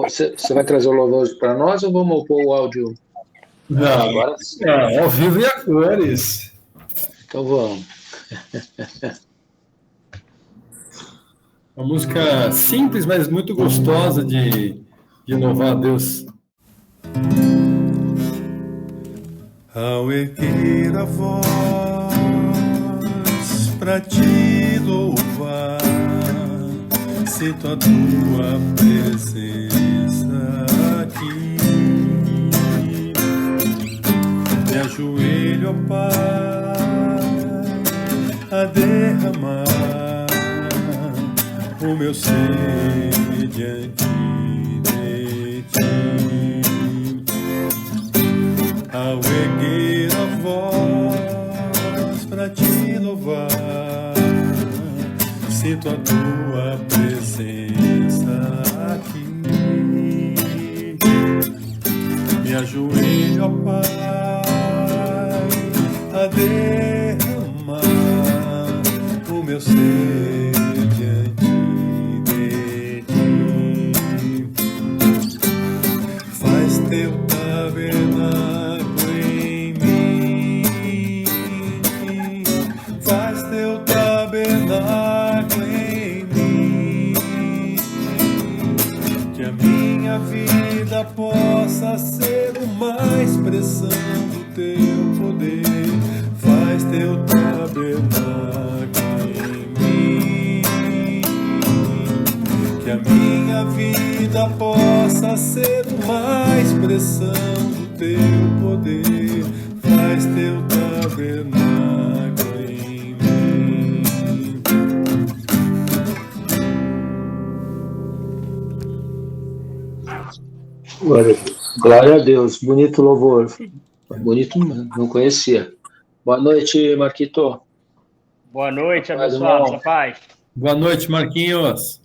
Você vai trazer o louvor para nós ou vamos pôr o áudio? Não, agora ao vivo e a cores. Então vamos. Uma música simples, mas muito gostosa de louvar a Deus. Ao erguer a voz pra te louvar, sinto a tua presença aqui. Me ajoelho, ó Pai, a derramar o meu ser diante de ti. Ao erguer a voz pra te louvar, sinto a tua presença aqui. Me ajoelho, ó Pai, a derramar o meu ser diante de ti. Faz teu tabernáculo em mim, faz teu tabernáculo em mim, que a minha vida possa ser uma expressão do teu poder. Faz teu tabernáculo em mim, que a minha vida possa ser uma expressão do teu poder. Faz teu tabernáculo em mim. Glória a Deus. Bonito louvor. Bonito, não conhecia. Boa noite, Marquito. Boa noite, abençoados, rapaz. Boa noite, Marquinhos.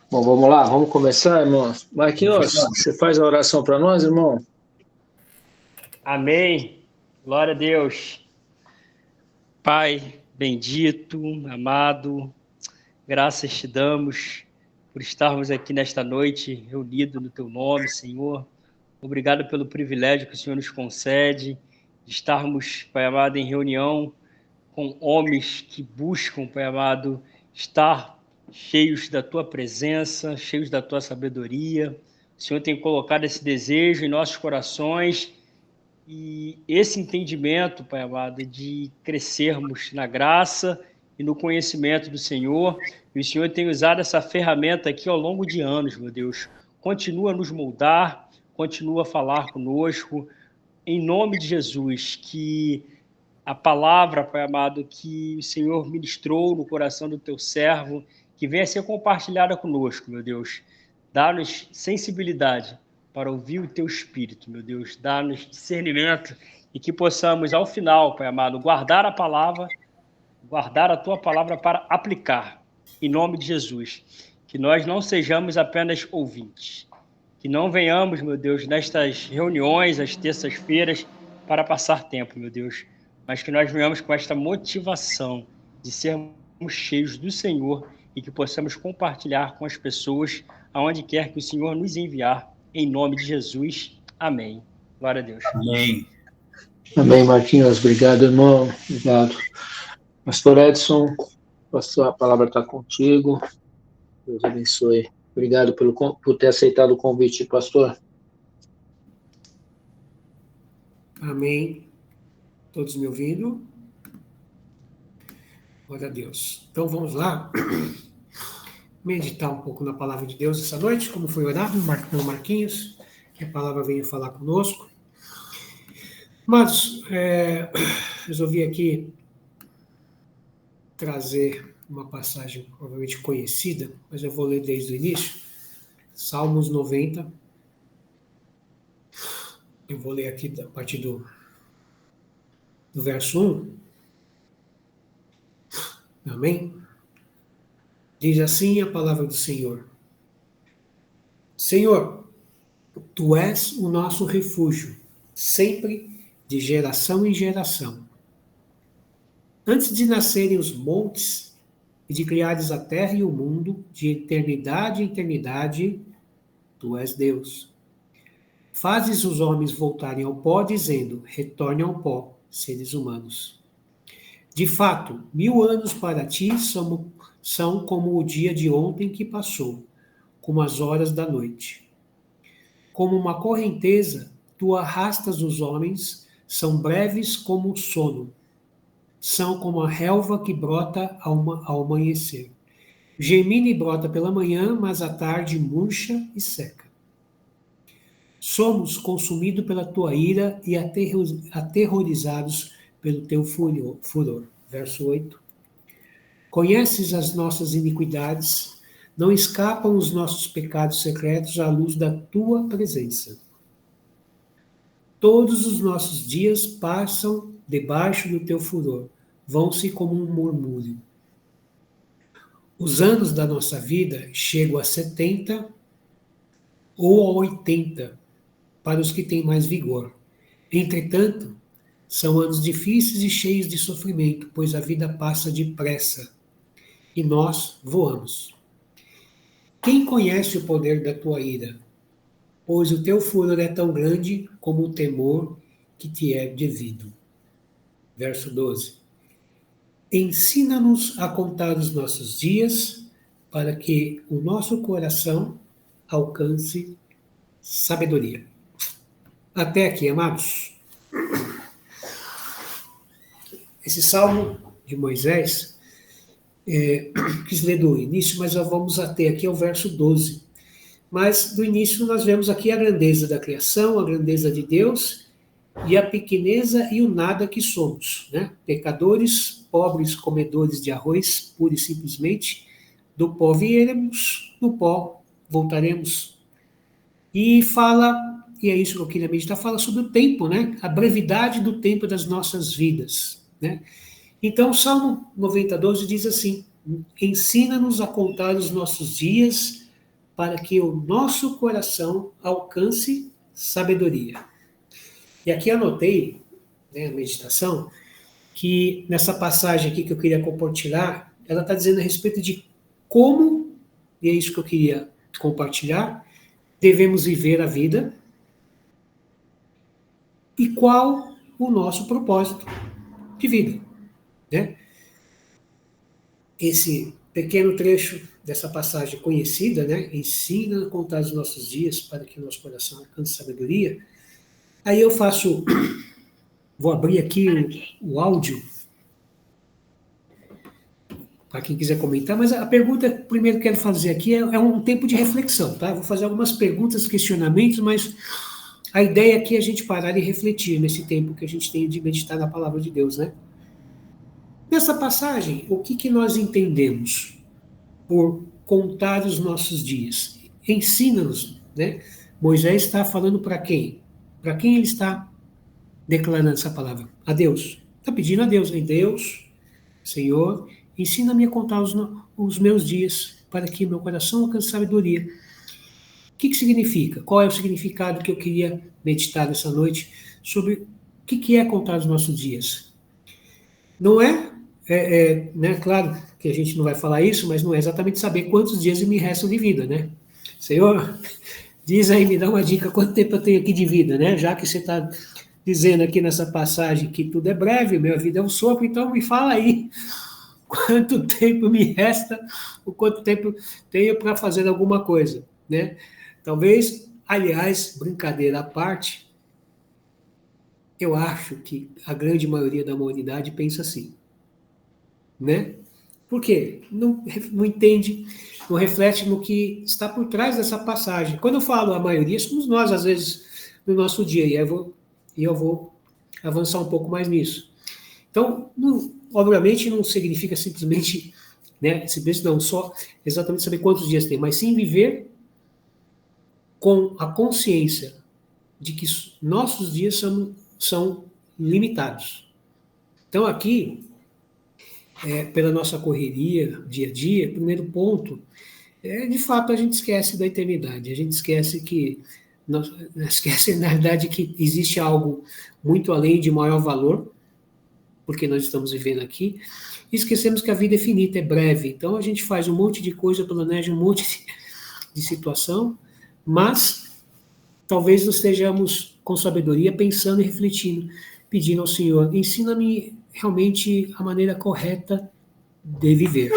Bom, vamos lá, vamos começar, irmãos. Marquinhos, você faz a oração para nós, irmão? Amém. Glória a Deus. Pai bendito, amado, graças te damos por estarmos aqui nesta noite reunidos no teu nome, Senhor. Obrigado pelo privilégio que o Senhor nos concede de estarmos, Pai amado, em reunião com homens que buscam, Pai amado, estar cheios da tua presença, cheios da tua sabedoria. O Senhor tem colocado esse desejo em nossos corações e esse entendimento, Pai amado, de crescermos na graça e no conhecimento do Senhor. E o Senhor tem usado essa ferramenta aqui ao longo de anos, meu Deus. Continua a nos moldar, continua a falar conosco. Em nome de Jesus, que a palavra, Pai amado, que o Senhor ministrou no coração do teu servo, que venha a ser compartilhada conosco, meu Deus. Dá-nos sensibilidade para ouvir o teu Espírito, meu Deus. Dá-nos discernimento e que possamos, ao final, Pai amado, guardar a palavra, guardar a tua palavra para aplicar, em nome de Jesus. Que nós não sejamos apenas ouvintes. Que não venhamos, meu Deus, nestas reuniões, às terças-feiras, para passar tempo, meu Deus. Mas que nós venhamos com esta motivação de sermos cheios do Senhor e que possamos compartilhar com as pessoas aonde quer que o Senhor nos enviar, em nome de Jesus. Amém. Glória a Deus. Amém. Amém, Marquinhos. Obrigado, irmão. Obrigado. Pastor Edson, pastor, a palavra está contigo. Deus abençoe. Obrigado por ter aceitado o convite, pastor. Amém. Todos me ouvindo? Glória a Deus. Então vamos lá meditar um pouco na palavra de Deus essa noite, como foi orado pelo Marquinhos, que a palavra veio falar conosco. Mas resolvi aqui trazer uma passagem provavelmente conhecida, mas eu vou ler desde o início. Salmos 90. Eu vou ler aqui a partir do verso 1. Amém? Diz assim a palavra do Senhor. Senhor, Tu és o nosso refúgio, sempre de geração em geração. Antes de nascerem os montes, e de criares a terra e o mundo, de eternidade em eternidade, tu és Deus. Fazes os homens voltarem ao pó, dizendo, retorne ao pó, seres humanos. De fato, 1000 anos para ti são como o dia de ontem que passou, como as horas da noite. Como uma correnteza, tu arrastas os homens, são breves como o sono. São como a relva que brota ao amanhecer. Germina e brota pela manhã, mas à tarde murcha e seca. Somos consumidos pela tua ira e aterrorizados pelo teu furor. Verso 8. Conheces as nossas iniquidades, não escapam os nossos pecados secretos à luz da tua presença. Todos os nossos dias passam debaixo do teu furor, vão-se como um murmúrio. Os anos da nossa vida chegam a 70 ou a 80, para os que têm mais vigor. Entretanto, são anos difíceis e cheios de sofrimento, pois a vida passa depressa e nós voamos. Quem conhece o poder da tua ira? Pois o teu furor é tão grande como o temor que te é devido. Verso 12. Ensina-nos a contar os nossos dias, para que o nosso coração alcance sabedoria. Até aqui, amados. Esse salmo de Moisés, quis ler do início, mas já vamos até aqui ao verso 12. Mas do início nós vemos aqui a grandeza da criação, a grandeza de Deus e a pequeneza e o nada que somos, né? Pecadores, pobres comedores de arroz, pura e simplesmente, do pó viemos, do pó voltaremos. E fala, e é isso que eu queria meditar, fala sobre o tempo, né? A brevidade do tempo das nossas vidas, né? Então, o Salmo 90:12 diz assim, ensina-nos a contar os nossos dias para que o nosso coração alcance sabedoria. E aqui anotei, né, a meditação, que nessa passagem aqui que eu queria compartilhar, ela está dizendo a respeito de como, e é isso que eu queria compartilhar, devemos viver a vida e qual o nosso propósito de vida, né? Esse pequeno trecho dessa passagem conhecida, né? Ensina a contar os nossos dias para que o nosso coração alcance sabedoria. Aí eu faço, vou abrir aqui o áudio, para quem quiser comentar, mas a pergunta que primeiro quero fazer aqui é um tempo de reflexão, tá? Vou fazer algumas perguntas, questionamentos, mas a ideia aqui é a gente parar e refletir nesse tempo que a gente tem de meditar na palavra de Deus, né? Nessa passagem, o que nós entendemos por contar os nossos dias? Ensina-nos, né? Moisés está falando para quem? Para quem ele está declarando essa palavra? A Deus. Está pedindo a Deus, hein? Deus, Senhor, ensina-me a contar os meus dias para que meu coração alcance sabedoria. O que significa? Qual é o significado que eu queria meditar nessa noite sobre o que é contar os nossos dias? Não né, claro que a gente não vai falar isso, mas não é exatamente saber quantos dias me restam de vida, né? Senhor, diz aí, me dá uma dica, quanto tempo eu tenho aqui de vida, né? Já que você está dizendo aqui nessa passagem que tudo é breve, minha vida é um sopro, então me fala aí quanto tempo me resta, ou quanto tempo tenho para fazer alguma coisa, né? Talvez, aliás, brincadeira à parte, eu acho que a grande maioria da humanidade pensa assim, né? Por quê? Não entende, não reflete no que está por trás dessa passagem. Quando eu falo a maioria, somos nós, às vezes, no nosso dia, e eu vou avançar um pouco mais nisso. Então, obviamente, não significa simplesmente, né, não só exatamente saber quantos dias tem, mas sim viver com a consciência de que nossos dias são limitados. Então, aqui, pela nossa correria, dia a dia, primeiro ponto, de fato, a gente esquece da eternidade, a gente esquece na verdade, que existe algo muito além de maior valor, porque nós estamos vivendo aqui, e esquecemos que a vida é finita, é breve. Então a gente faz um monte de coisa, planeja um monte de situação, mas talvez nós estejamos com sabedoria, pensando e refletindo, pedindo ao Senhor, ensina-me realmente a maneira correta de viver,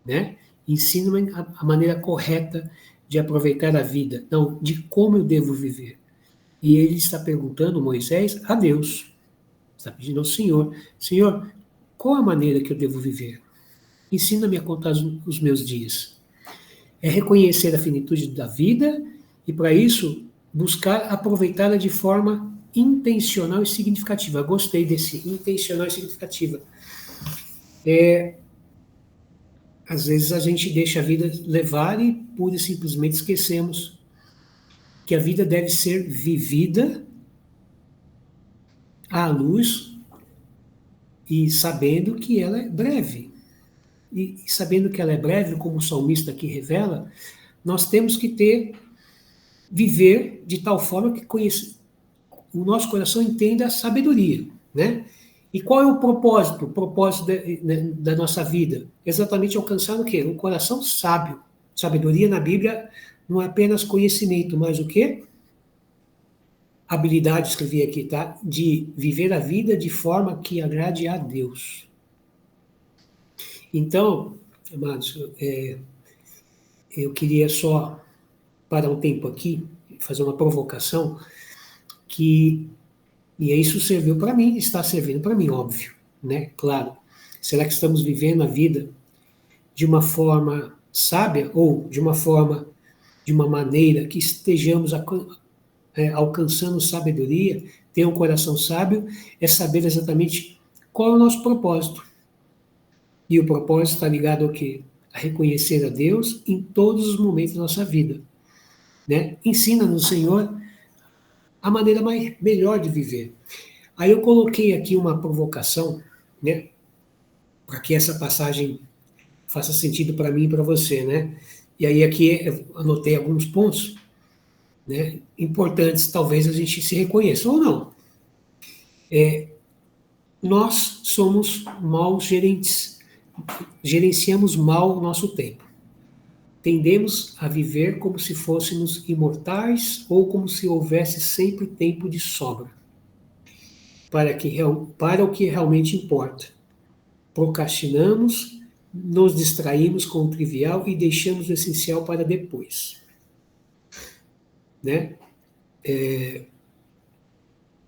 né? Ensina-me a maneira correta de aproveitar a vida, não, de como eu devo viver. E ele está perguntando, Moisés, a Deus, está pedindo ao Senhor, Senhor, qual a maneira que eu devo viver? Ensina-me a contar os meus dias. É reconhecer a finitude da vida e, para isso, buscar aproveitá-la de forma intencional e significativa. Gostei desse intencional e significativa. Às vezes a gente deixa a vida levar e pura e simplesmente esquecemos que a vida deve ser vivida à luz e sabendo que ela é breve. E sabendo que ela é breve, como o salmista aqui revela, nós temos que viver de tal forma que o nosso coração entenda a sabedoria, né? E qual é o propósito? O propósito da nossa vida? Exatamente alcançar o quê? Um coração sábio. Sabedoria na Bíblia não é apenas conhecimento, mas o quê? Habilidade, escrevi aqui, tá? De viver a vida de forma que agrade a Deus. Então, amados, eu queria só parar um tempo aqui, fazer uma provocação, e isso serviu para mim, está servindo para mim, óbvio, né? Claro. Será que estamos vivendo a vida de uma forma sábia ou de uma maneira que estejamos alcançando sabedoria? Ter um coração sábio é saber exatamente qual é o nosso propósito. E o propósito está ligado ao quê? A reconhecer a Deus em todos os momentos da nossa vida, né? Ensina-nos, Senhor, a maneira melhor de viver. Aí eu coloquei aqui uma provocação, né, para que essa passagem faça sentido para mim e para você, né? E aí aqui eu anotei alguns pontos, né, importantes, talvez a gente se reconheça ou não. Nós somos maus gerentes, gerenciamos mal o nosso tempo. Tendemos a viver como se fôssemos imortais ou como se houvesse sempre tempo de sobra para o que realmente importa. Procrastinamos, nos distraímos com o trivial e deixamos o essencial para depois. Né?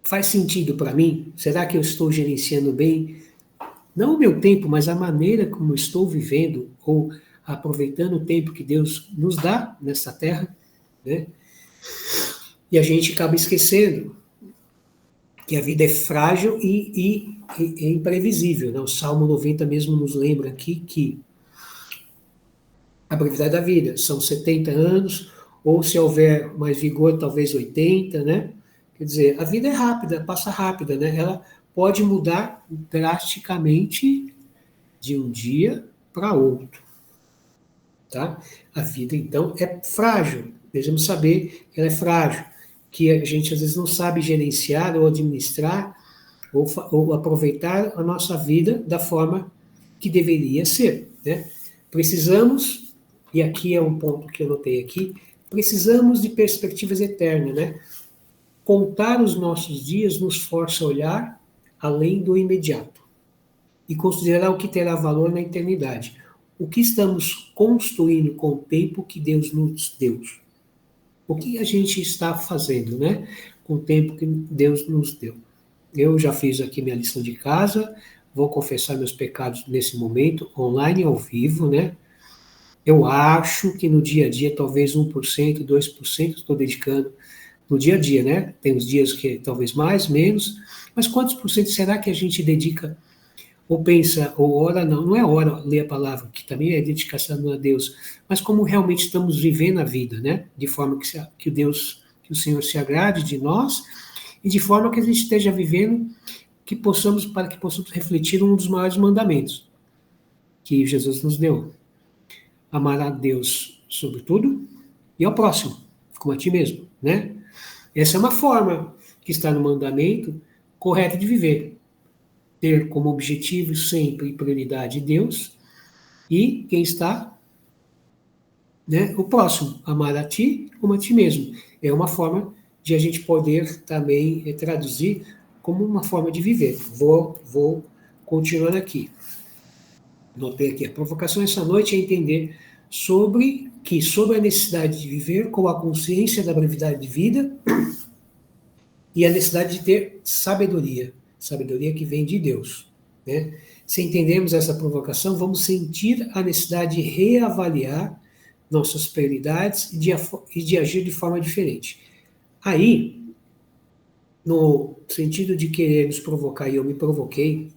Faz sentido para mim? Será que eu estou gerenciando bem? Não o meu tempo, mas a maneira como eu estou vivendo ou aproveitando o tempo que Deus nos dá nessa terra, né? E a gente acaba esquecendo que a vida é frágil e imprevisível, né? O Salmo 90 mesmo nos lembra aqui que a brevidade da vida são 70 anos, ou se houver mais vigor, talvez 80, né? Quer dizer, a vida é rápida, passa rápida, né? Ela pode mudar drasticamente de um dia para outro. Tá? A vida, então, é frágil. Devemos saber que ela é frágil, que a gente às vezes não sabe gerenciar ou administrar ou aproveitar a nossa vida da forma que deveria ser, né? Precisamos, e aqui é um ponto que eu notei aqui, precisamos de perspectivas eternas, né? Contar os nossos dias nos força a olhar além do imediato e considerar o que terá valor na eternidade. O que estamos construindo com o tempo que Deus nos deu? O que a gente está fazendo, né? Com o tempo que Deus nos deu. Eu já fiz aqui minha lição de casa, vou confessar meus pecados nesse momento, online, ao vivo, né? Eu acho que no dia a dia, talvez 1%, 2% estou dedicando no dia a dia, né? Tem os dias que talvez mais, menos, mas quantos por cento será que a gente dedica ou pensa, ou ora, não é ora ler a palavra, que também é dedicação a Deus, mas como realmente estamos vivendo a vida, né? De forma que o Senhor se agrade de nós, e de forma que a gente esteja vivendo, para que possamos refletir um dos maiores mandamentos que Jesus nos deu. Amar a Deus sobre tudo e ao próximo, como a ti mesmo, né? Essa é uma forma que está no mandamento correta de viver. ter como objetivo sempre e prioridade Deus, e quem está, né, o próximo, amar a ti como a ti mesmo. É uma forma de a gente poder também traduzir como uma forma de viver. Vou continuando aqui. Notei aqui, a provocação essa noite é entender sobre a necessidade de viver com a consciência da brevidade de vida e a necessidade de ter sabedoria que vem de Deus, né? Se entendermos essa provocação, vamos sentir a necessidade de reavaliar nossas prioridades e de agir de forma diferente. Aí, no sentido de querer nos provocar, e eu me provoquei,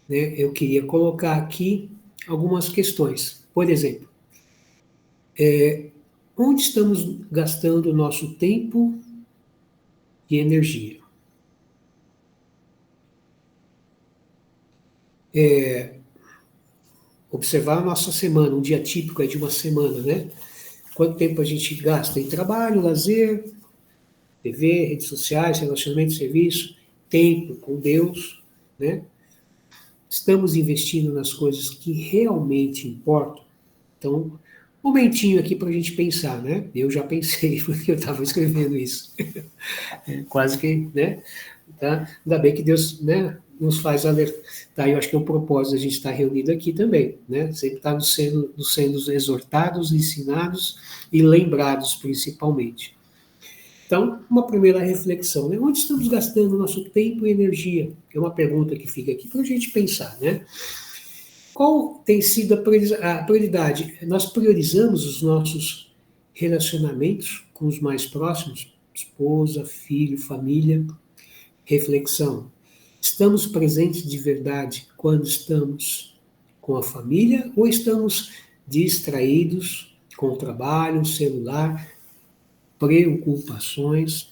né, eu queria colocar aqui algumas questões. Por exemplo, onde estamos gastando o nosso tempo e energia? Observar a nossa semana, um dia típico é de uma semana, né? Quanto tempo a gente gasta em trabalho, lazer, TV, redes sociais, relacionamento, serviço, tempo com Deus, né? Estamos investindo nas coisas que realmente importam? Então, um momentinho aqui para a gente pensar, né? Eu já pensei, porque eu estava escrevendo isso. Quase que, né? Tá? Ainda bem que Deus, né, nos faz alertar. Eu acho que é um propósito a gente estar reunido aqui também, né? Sempre estar nos sendo exortados, ensinados e lembrados, principalmente. Então, uma primeira reflexão, né? Onde estamos gastando nosso tempo e energia? É uma pergunta que fica aqui para a gente pensar, né? Qual tem sido a prioridade? Nós priorizamos os nossos relacionamentos com os mais próximos? Esposa, filho, família. Reflexão. Estamos presentes de verdade quando estamos com a família ou estamos distraídos com o trabalho, celular, preocupações?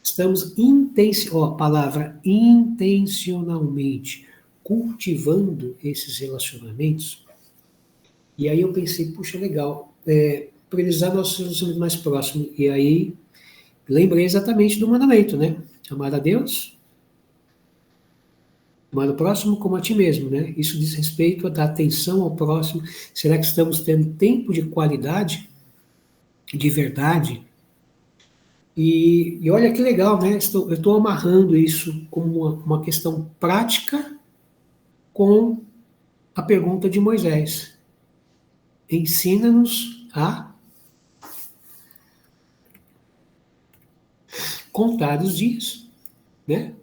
Estamos a palavra intencionalmente cultivando esses relacionamentos? E aí eu pensei, puxa, legal, priorizar nossos relacionamentos mais próximos. E aí lembrei exatamente do mandamento, né? Amar a Deus, amar o próximo como a ti mesmo, né? Isso diz respeito a dar atenção ao próximo. Será que estamos tendo tempo de qualidade, de verdade? E olha que legal, né? Eu estou amarrando isso como uma questão prática com a pergunta de Moisés. Ensina-nos a contar os dias, né?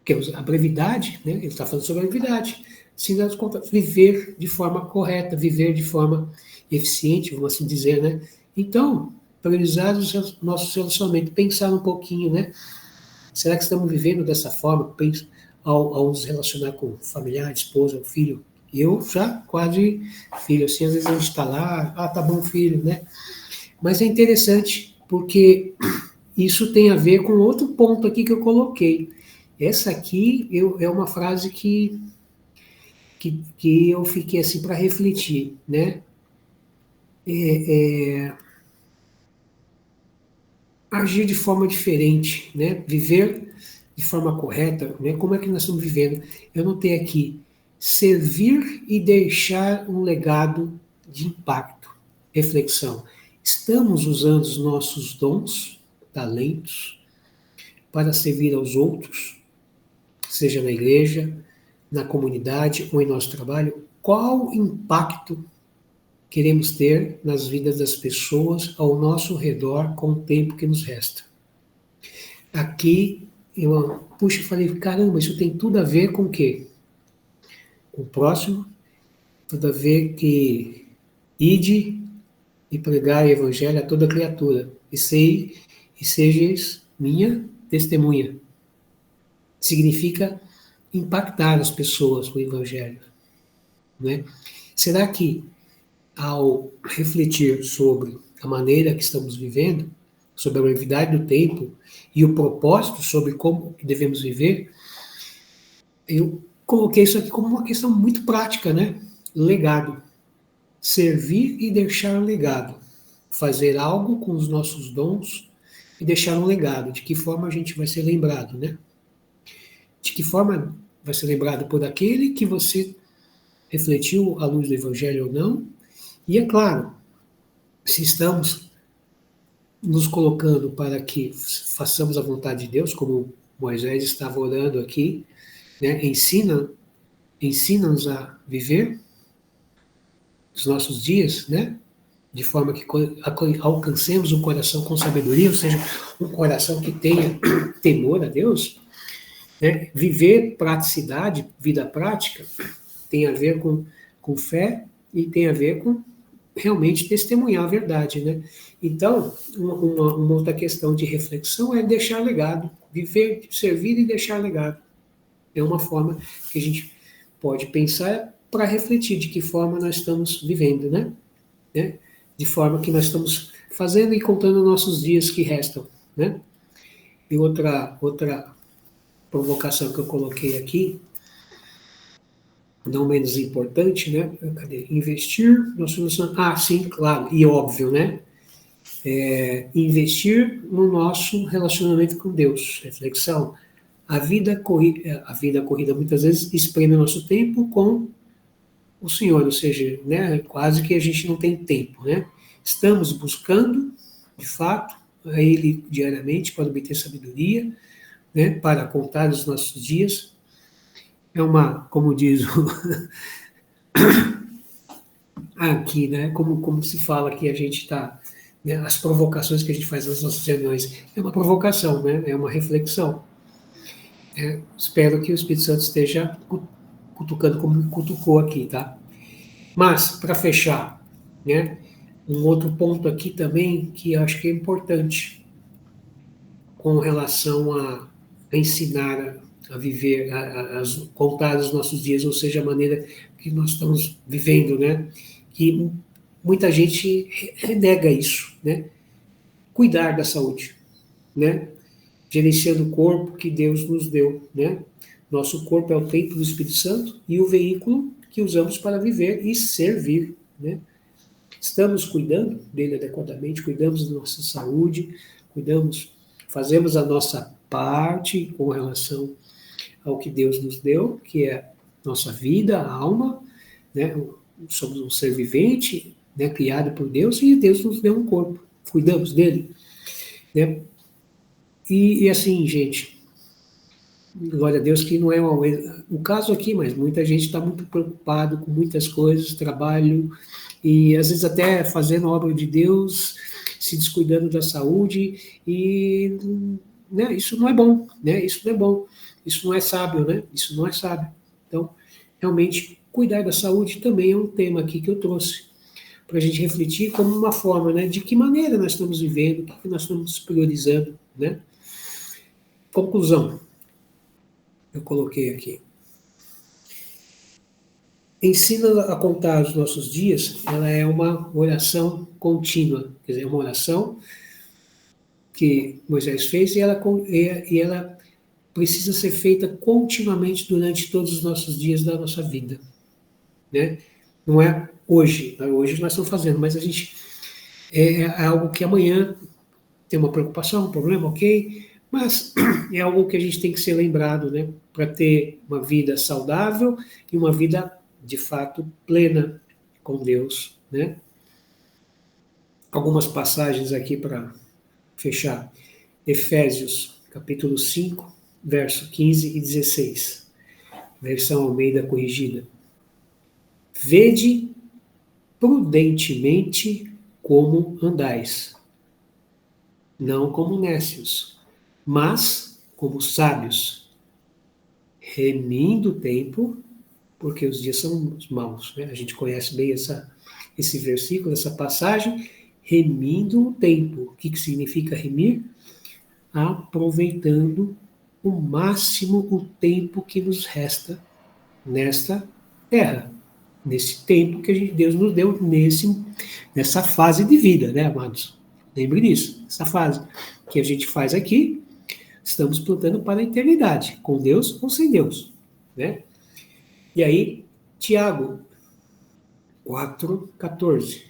Que a brevidade, né? Ele está falando sobre a brevidade. Ensina-nos a contar, viver de forma correta, viver de forma eficiente, vamos assim dizer, né? Então, priorizar os nossos relacionamentos, pensar um pouquinho, né? Será que estamos vivendo dessa forma, ao nos relacionar com familiar, esposa, filho? Eu já quase filho, assim, às vezes a gente está lá, tá bom, filho, né? Mas é interessante, porque isso tem a ver com outro ponto aqui que eu coloquei. Essa aqui é uma frase que eu fiquei assim para refletir, né? Agir de forma diferente, né? Viver de forma correta, né? Como é que nós estamos vivendo? Eu notei aqui, servir e deixar um legado de impacto. Reflexão. Estamos usando os nossos dons, talentos, para servir aos outros, seja na igreja, na comunidade ou em nosso trabalho? Qual impacto queremos ter nas vidas das pessoas ao nosso redor com o tempo que nos resta? Aqui, eu falei, caramba, isso tem tudo a ver com o quê? Com o próximo, tudo a ver que ide e pregar o evangelho a toda criatura, e sejas minha testemunha. Significa impactar as pessoas com o evangelho, né? Será que, ao refletir sobre a maneira que estamos vivendo, sobre a brevidade do tempo e o propósito sobre como devemos viver, eu coloquei isso aqui como uma questão muito prática, né? Legado. Servir e deixar um legado. Fazer algo com os nossos dons e deixar um legado. De que forma a gente vai ser lembrado, né? De que forma vai ser lembrado por aquele que você refletiu à luz do Evangelho ou não? E é claro, se estamos nos colocando para que façamos a vontade de Deus, como Moisés estava orando aqui, né? Ensina-nos a viver os nossos dias, né? De forma que alcancemos um coração com sabedoria, ou seja, um coração que tenha temor a Deus, né? Viver praticidade, vida prática, tem a ver com fé e tem a ver com realmente testemunhar a verdade, né? Então, uma outra questão de reflexão é deixar legado, viver, servir e deixar legado. É uma forma que a gente pode pensar para refletir de que forma nós estamos vivendo, né? De forma que nós estamos fazendo e contando nossos dias que restam, né? E outra provocação que eu coloquei aqui, não menos importante, né? Cadê? Investir na solução. Ah, sim, claro, e óbvio, né? Investir no nosso relacionamento com Deus. Reflexão. A vida corrida muitas vezes espreme o nosso tempo com o Senhor, ou seja, né, quase que a gente não tem tempo, né? Estamos buscando, de fato, a Ele diariamente para obter sabedoria, né, para contar os nossos dias. É como diz aqui, né, como se fala que a gente está, né, as provocações que a gente faz nas nossas reuniões, é uma provocação, né, é uma reflexão. Espero que o Espírito Santo esteja cutucando como cutucou aqui, tá? Mas, para fechar, né, um outro ponto aqui também que eu acho que é importante com relação a ensinar a viver, a contar os nossos dias, ou seja, a maneira que nós estamos vivendo, né? Que muita gente renega isso, né? Cuidar da saúde, né? Gerenciando o corpo que Deus nos deu, né? Nosso corpo é o templo do Espírito Santo e o veículo que usamos para viver e servir, né? Estamos cuidando dele adequadamente, cuidamos da nossa saúde, fazemos a nossa parte com relação ao que Deus nos deu, que é nossa vida, a alma, né? Somos um ser vivente, né? Criado por Deus, e Deus nos deu um corpo, cuidamos dele, né? E assim, gente, glória a Deus que não é o caso aqui, mas muita gente está muito preocupado com muitas coisas, trabalho, e às vezes até fazendo a obra de Deus, se descuidando da saúde, e né, isso não é bom, né? Isso não é bom, isso não é sábio, né? Isso não é sábio. Então, realmente, cuidar da saúde também é um tema aqui que eu trouxe, para a gente refletir como uma forma, né, de que maneira nós estamos vivendo, o que nós estamos priorizando, né? Conclusão, eu coloquei aqui. Ensina a contar os nossos dias, ela é uma oração contínua, quer dizer, é uma oração que Moisés fez e ela precisa ser feita continuamente durante todos os nossos dias da nossa vida, né? Não é hoje nós estamos fazendo, mas a gente é algo que amanhã tem uma preocupação, um problema, ok? Mas é algo que a gente tem que ser lembrado, né? Para ter uma vida saudável e uma vida, de fato, plena com Deus, né? Algumas passagens aqui para fechar. Efésios, capítulo 5, verso 15 e 16. Versão Almeida corrigida. Vede prudentemente como andais, não como nécios, mas como sábios, remindo o tempo, porque os dias são maus, né? A gente conhece bem esse versículo, essa passagem, remindo o tempo. O que significa remir? Aproveitando o máximo o tempo que nos resta nesta terra, nesse tempo que Deus nos deu nessa fase de vida, né, amados? Lembre disso, essa fase que a gente faz aqui, estamos plantando para a eternidade, com Deus ou sem Deus, né? E aí, Tiago 4,14.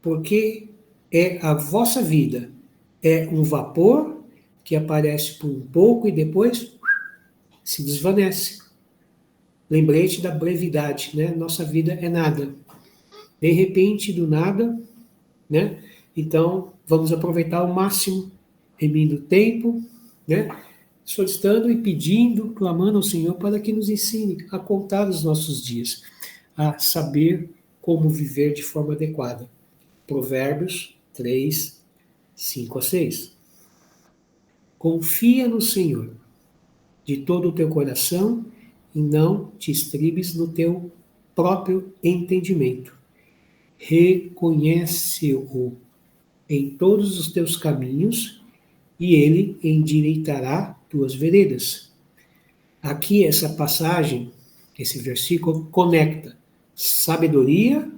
Porque é a vossa vida, é um vapor que aparece por um pouco e depois se desvanece. Lembrete da brevidade, né? Nossa vida é nada. De repente, do nada, né? Então, vamos aproveitar ao máximo, remindo o tempo, né? Solicitando e pedindo, clamando ao Senhor para que nos ensine a contar os nossos dias, a saber como viver de forma adequada. Provérbios 3, 5 a 6. Confia no Senhor de todo o teu coração e não te estribes no teu próprio entendimento. Reconhece-o em todos os teus caminhos e ele endireitará tuas veredas. Aqui essa passagem, esse versículo, conecta sabedoria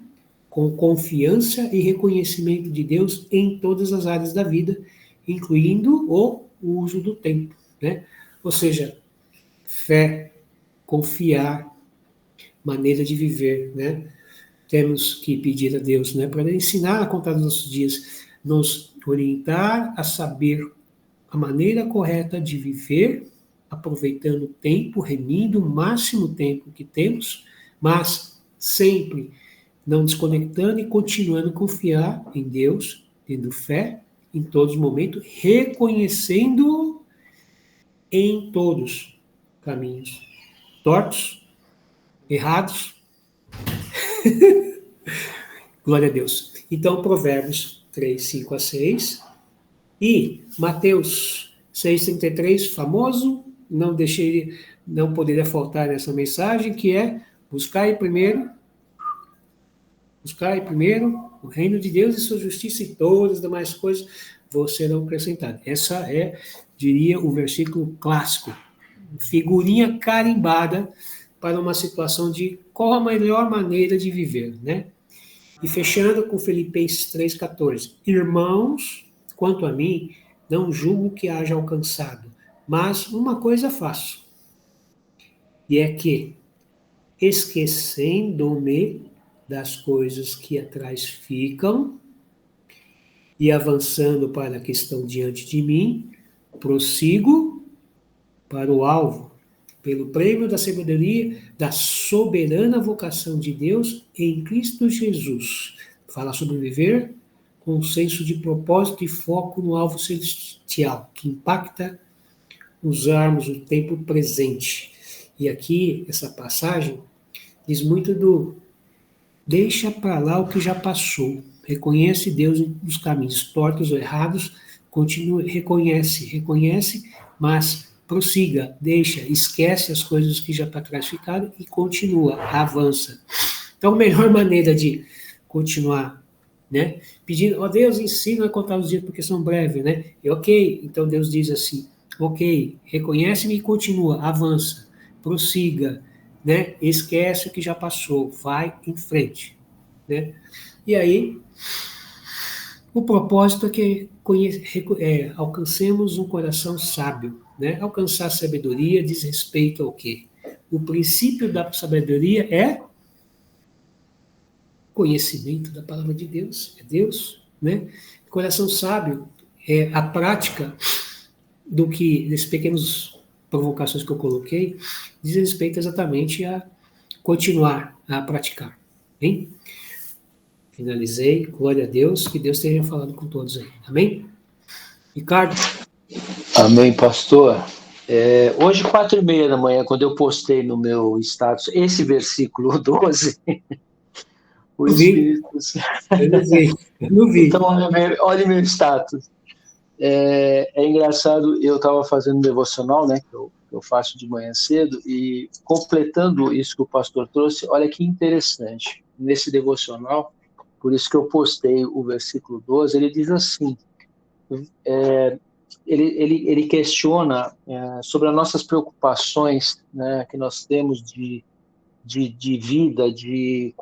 com confiança e reconhecimento de Deus em todas as áreas da vida, incluindo o uso do tempo, né? Ou seja, fé, confiar, maneira de viver, né? Temos que pedir a Deus, né, para ensinar a contar os nossos dias, nos orientar a saber a maneira correta de viver, aproveitando o tempo, remindo o máximo tempo que temos, mas sempre não desconectando e continuando a confiar em Deus, tendo fé em todos os momentos, reconhecendo em todos os caminhos tortos, errados. Glória a Deus. Então, Provérbios 3, 5 a 6 e Mateus 6,33, famoso, não poderia faltar nessa mensagem, que é buscai primeiro o reino de Deus e sua justiça e todas as demais coisas vos serão acrescentadas. Essa é, diria, o versículo clássico, figurinha carimbada para uma situação de qual a melhor maneira de viver, né? E fechando com Filipenses 3,14. Irmãos, quanto a mim, não julgo que haja alcançado, mas uma coisa faço, e é que, esquecendo-me das coisas que atrás ficam, e avançando para a que estão diante de mim, prossigo para o alvo, pelo prêmio da sabedoria, da soberana vocação de Deus em Cristo Jesus. Fala sobre viver com um senso de propósito e foco no alvo celestial, que impacta usarmos o tempo presente. E aqui, essa passagem, diz muito do deixa para lá o que já passou. Reconhece Deus nos caminhos tortos ou errados, continua, reconhece, mas prossiga, deixa, esquece as coisas que já para trás ficaram e continua, avança. Então, a melhor maneira de continuar, né, pedindo, ó Deus, ensina a contar os dias porque são breves, né? E ok, então Deus diz assim, ok, reconhece-me e continua, avança, prossiga, né? Esquece o que já passou, vai em frente, né? E aí, o propósito é que alcancemos um coração sábio, né? Alcançar sabedoria diz respeito ao quê? O princípio da sabedoria é conhecimento da palavra de Deus, é Deus, né? Coração sábio é a prática do que, desses pequenos provocações que eu coloquei, diz respeito exatamente a continuar a praticar, hein? Finalizei, glória a Deus, que Deus tenha falado com todos aí, amém? Ricardo? Amém, pastor. Hoje, 4h30 da manhã, quando eu postei no meu status esse versículo 12, o Espírito... Eu não vi. Então, olha meu status. É engraçado, eu estava fazendo um devocional, né, que eu faço de manhã cedo, e completando isso que o pastor trouxe, olha que interessante, nesse devocional, por isso que eu postei o versículo 12, ele diz assim, ele questiona sobre as nossas preocupações, né, que nós temos de vida, de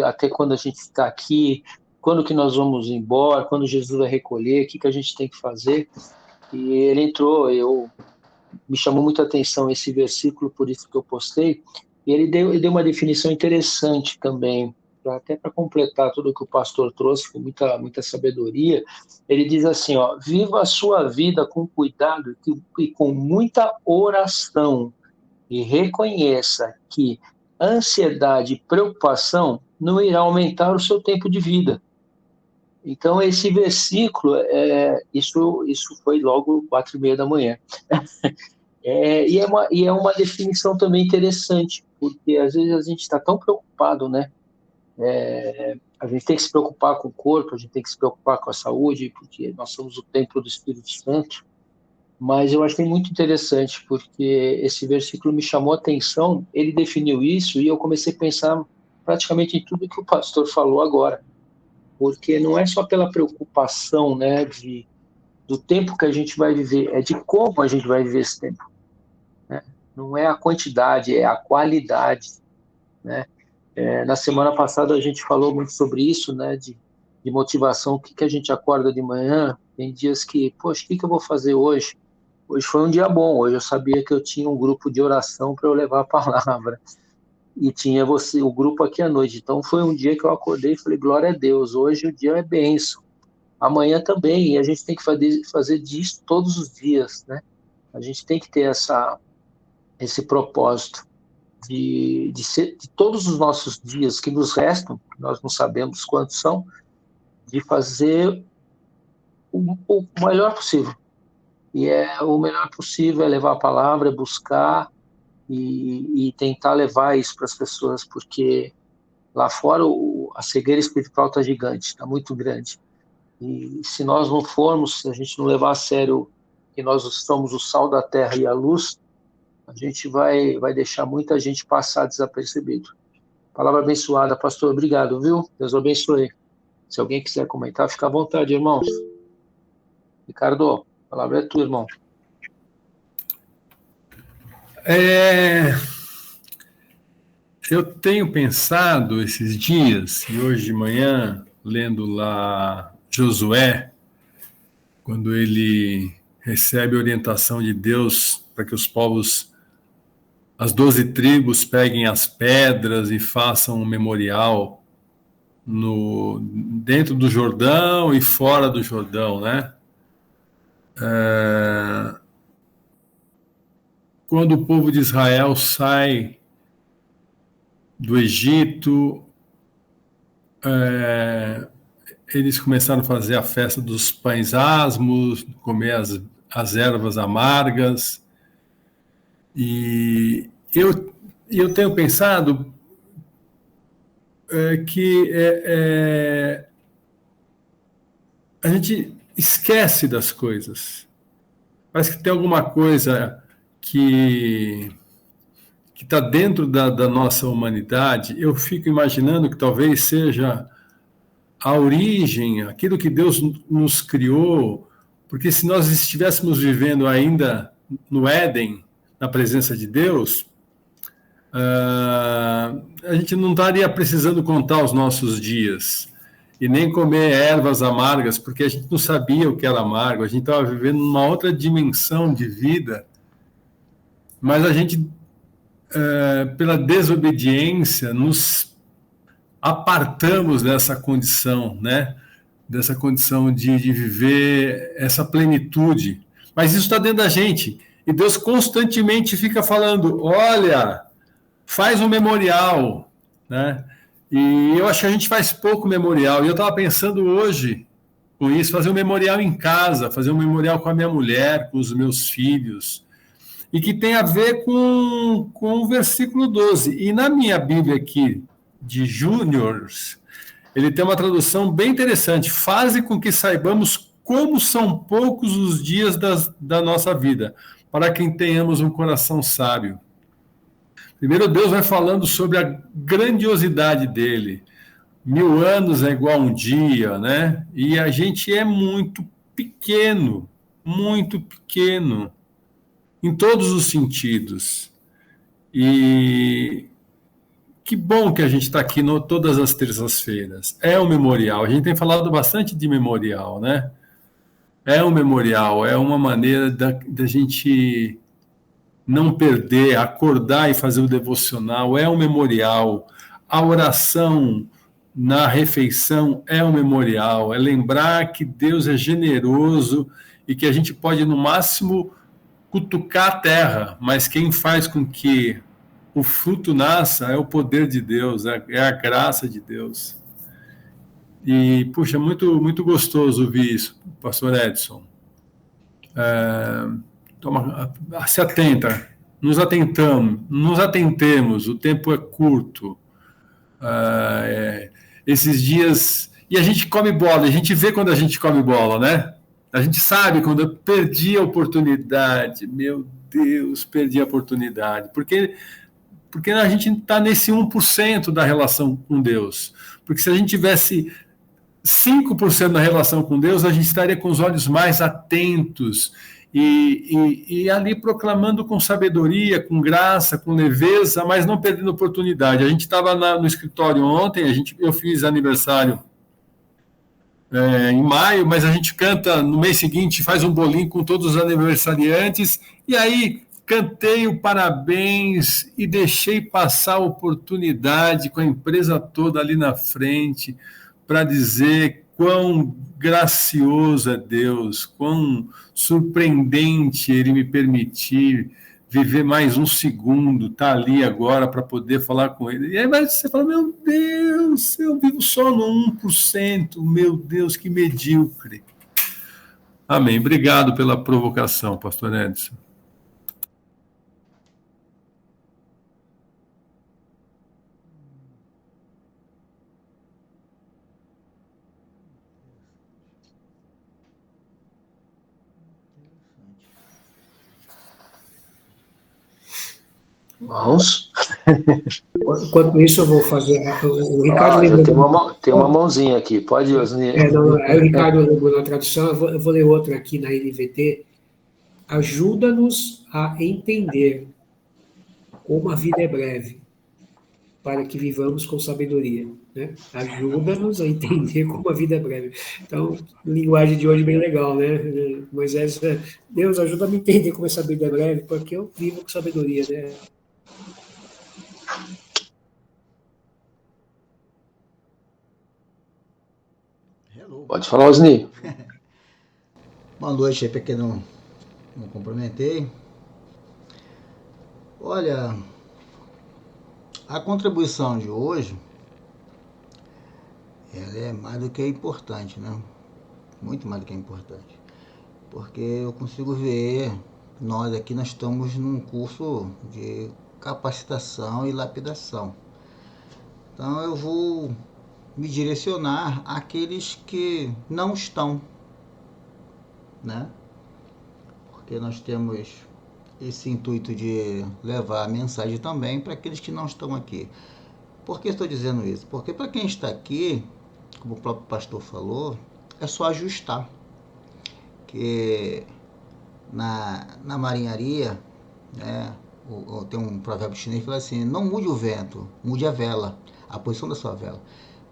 até quando a gente está aqui, quando que nós vamos embora, quando Jesus vai recolher, o que a gente tem que fazer. E ele entrou, me chamou muita atenção esse versículo, por isso que eu postei, e ele deu uma definição interessante também. até para completar tudo que o pastor trouxe com muita sabedoria, ele diz assim, ó, viva a sua vida com cuidado e com muita oração, e reconheça que ansiedade e preocupação não irá aumentar o seu tempo de vida. Então, esse versículo, isso foi logo 4:30 da manhã. E é uma definição também interessante, porque às vezes a gente está tão preocupado, né? A gente tem que se preocupar com o corpo, a gente tem que se preocupar com a saúde, porque nós somos o templo do Espírito Santo. Mas eu achei muito interessante, porque esse versículo me chamou a atenção, ele definiu isso, e eu comecei a pensar praticamente em tudo que o pastor falou agora. Porque não é só pela preocupação, né, do tempo que a gente vai viver, é de como a gente vai viver esse tempo. Né? Não é a quantidade, é a qualidade. Né? Na semana passada a gente falou muito sobre isso, né, de motivação, o que a gente acorda de manhã, tem dias que, poxa, o que eu vou fazer hoje? Hoje foi um dia bom, hoje eu sabia que eu tinha um grupo de oração para eu levar a palavra. E tinha o grupo aqui à noite. Então foi um dia que eu acordei e falei, glória a Deus, hoje o dia é bênção. Amanhã também, e a gente tem que fazer disso todos os dias, né? A gente tem que ter esse propósito de todos os nossos dias que nos restam, nós não sabemos quantos são, de fazer o melhor possível. E o melhor possível é levar a palavra, é buscar, e tentar levar isso para as pessoas, porque lá fora a cegueira espiritual está gigante, está muito grande. E se nós não formos, se a gente não levar a sério que nós somos o sal da terra e a luz, a gente vai deixar muita gente passar desapercebido. Palavra abençoada, pastor, obrigado, viu? Deus abençoe. Se alguém quiser comentar, fica à vontade, irmãos. Ricardo, a palavra é tua, irmão. Eu tenho pensado esses dias, e hoje de manhã, lendo lá Josué, quando ele recebe a orientação de Deus para que os povos, as 12 tribos, peguem as pedras e façam um memorial dentro do Jordão e fora do Jordão, né? Quando o povo de Israel sai do Egito, eles começaram a fazer a festa dos pães asmos, comer as ervas amargas, e eu tenho pensado que a gente esquece das coisas. Parece que tem alguma coisa que está dentro da nossa humanidade. Eu fico imaginando que talvez seja a origem, aquilo que Deus nos criou, porque se nós estivéssemos vivendo ainda no Éden, na presença de Deus, a gente não estaria precisando contar os nossos dias e nem comer ervas amargas, porque a gente não sabia o que era amargo, a gente estava vivendo numa outra dimensão de vida, mas a gente, pela desobediência, nos apartamos dessa condição, né? Dessa condição de viver essa plenitude. Mas isso está dentro da gente. E Deus constantemente fica falando, olha, faz um memorial, né? E eu acho que a gente faz pouco memorial. E eu estava pensando hoje com isso, fazer um memorial em casa, fazer um memorial com a minha mulher, com os meus filhos, e que tem a ver com o versículo 12. E na minha Bíblia aqui, de Júniors, ele tem uma tradução bem interessante. Faze com que saibamos como são poucos os dias da nossa vida, para quem tenhamos um coração sábio. Primeiro, Deus vai falando sobre a grandiosidade dele. 1000 anos é igual a um dia, né? E a gente é muito pequeno em todos os sentidos. E que bom que a gente está aqui todas as terças-feiras. É um memorial. A gente tem falado bastante de memorial, né? É um memorial, é uma maneira da gente não perder, acordar e fazer o devocional. É um memorial. A oração na refeição é um memorial, é lembrar que Deus é generoso e que a gente pode, no máximo, cutucar a terra, mas quem faz com que o fruto nasça é o poder de Deus, é a graça de Deus. E, puxa, muito, muito gostoso ouvir isso, pastor Edson. Se atenta, nos atentemos, o tempo é curto. Esses dias... E a gente come bola, a gente vê quando a gente come bola, né? A gente sabe quando eu perdi a oportunidade, meu Deus, perdi a oportunidade. Porque a gente está nesse 1% da relação com Deus. Porque se a gente tivesse 5% da relação com Deus, a gente estaria com os olhos mais atentos e ali proclamando com sabedoria, com graça, com leveza, mas não perdendo oportunidade. A gente estava no escritório ontem, eu fiz aniversário em maio, mas a gente canta no mês seguinte, faz um bolinho com todos os aniversariantes, e aí cantei o parabéns e deixei passar a oportunidade com a empresa toda ali na frente para dizer quão gracioso é Deus, quão surpreendente Ele me permitir viver mais um segundo, estar ali agora para poder falar com Ele. E aí você fala, meu Deus, eu vivo só no 1%, meu Deus, que medíocre. Amém. Obrigado pela provocação, pastor Edson. Irmãos. Enquanto isso, eu vou fazer. O Ricardo tem uma mãozinha aqui, pode, Osni? O Ricardo lembrou na tradução, eu vou ler outra aqui na NVT. Ajuda-nos a entender como a vida é breve, para que vivamos com sabedoria. Né? Ajuda-nos a entender como a vida é breve. Então, linguagem de hoje bem legal, né? Moisés, Deus, ajuda-me a entender como essa vida é breve, porque eu vivo com sabedoria, né? Pode falar, Osni. Boa noite aí para quem não cumprimentei. Olha, a contribuição de hoje, ela é mais do que importante, né? Muito mais do que importante. Porque eu consigo ver, nós aqui nós estamos num curso de capacitação e lapidação. Então eu vou me direcionar àqueles que não estão, né? Porque nós temos esse intuito de levar a mensagem também para aqueles que não estão aqui. Por que estou dizendo isso? Porque para quem está aqui, como o próprio pastor falou, é só ajustar. Que na marinharia, né, tem um provérbio chinês que fala assim, não mude o vento, mude a vela, a posição da sua vela.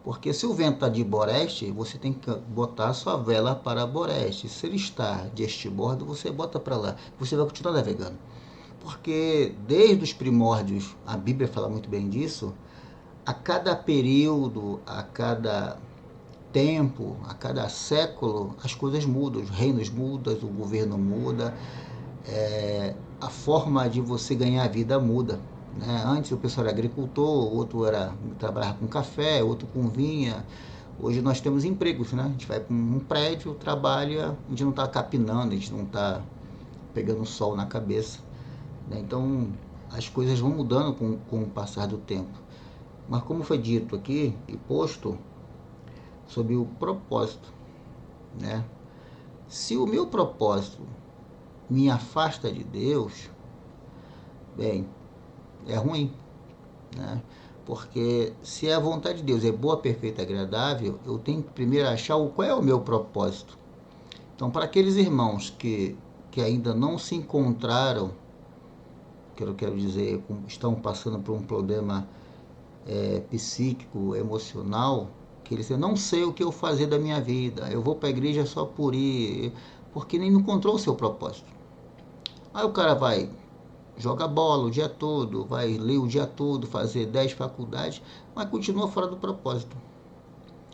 Porque se o vento está de boreste, você tem que botar a sua vela para boreste. Se ele está de estibordo, você bota para lá. Você vai continuar navegando. Porque desde os primórdios, a Bíblia fala muito bem disso, a cada período, a cada tempo, a cada século, as coisas mudam. Os reinos mudam, o governo muda, a forma de você ganhar a vida muda. Né? Antes o pessoal era agricultor, outro trabalhava com café, outro com vinha. Hoje nós temos empregos, né? A gente vai para um prédio, trabalha, a gente não está capinando, a gente não está pegando sol na cabeça. Né? Então as coisas vão mudando com o passar do tempo. Mas como foi dito aqui e posto, sobre o propósito, né? Se o meu propósito me afasta de Deus, bem, é ruim, né? Porque se a vontade de Deus é boa, perfeita e agradável, eu tenho que primeiro achar qual é o meu propósito. Então, para aqueles irmãos que ainda não se encontraram, que eu quero dizer, estão passando por um problema psíquico, emocional, que eles dizem, não sei o que eu fazer da minha vida, eu vou para a igreja só por ir, porque nem encontrou o seu propósito. Aí o cara vai joga bola o dia todo, vai ler o dia todo, fazer 10 faculdades, mas continua fora do propósito.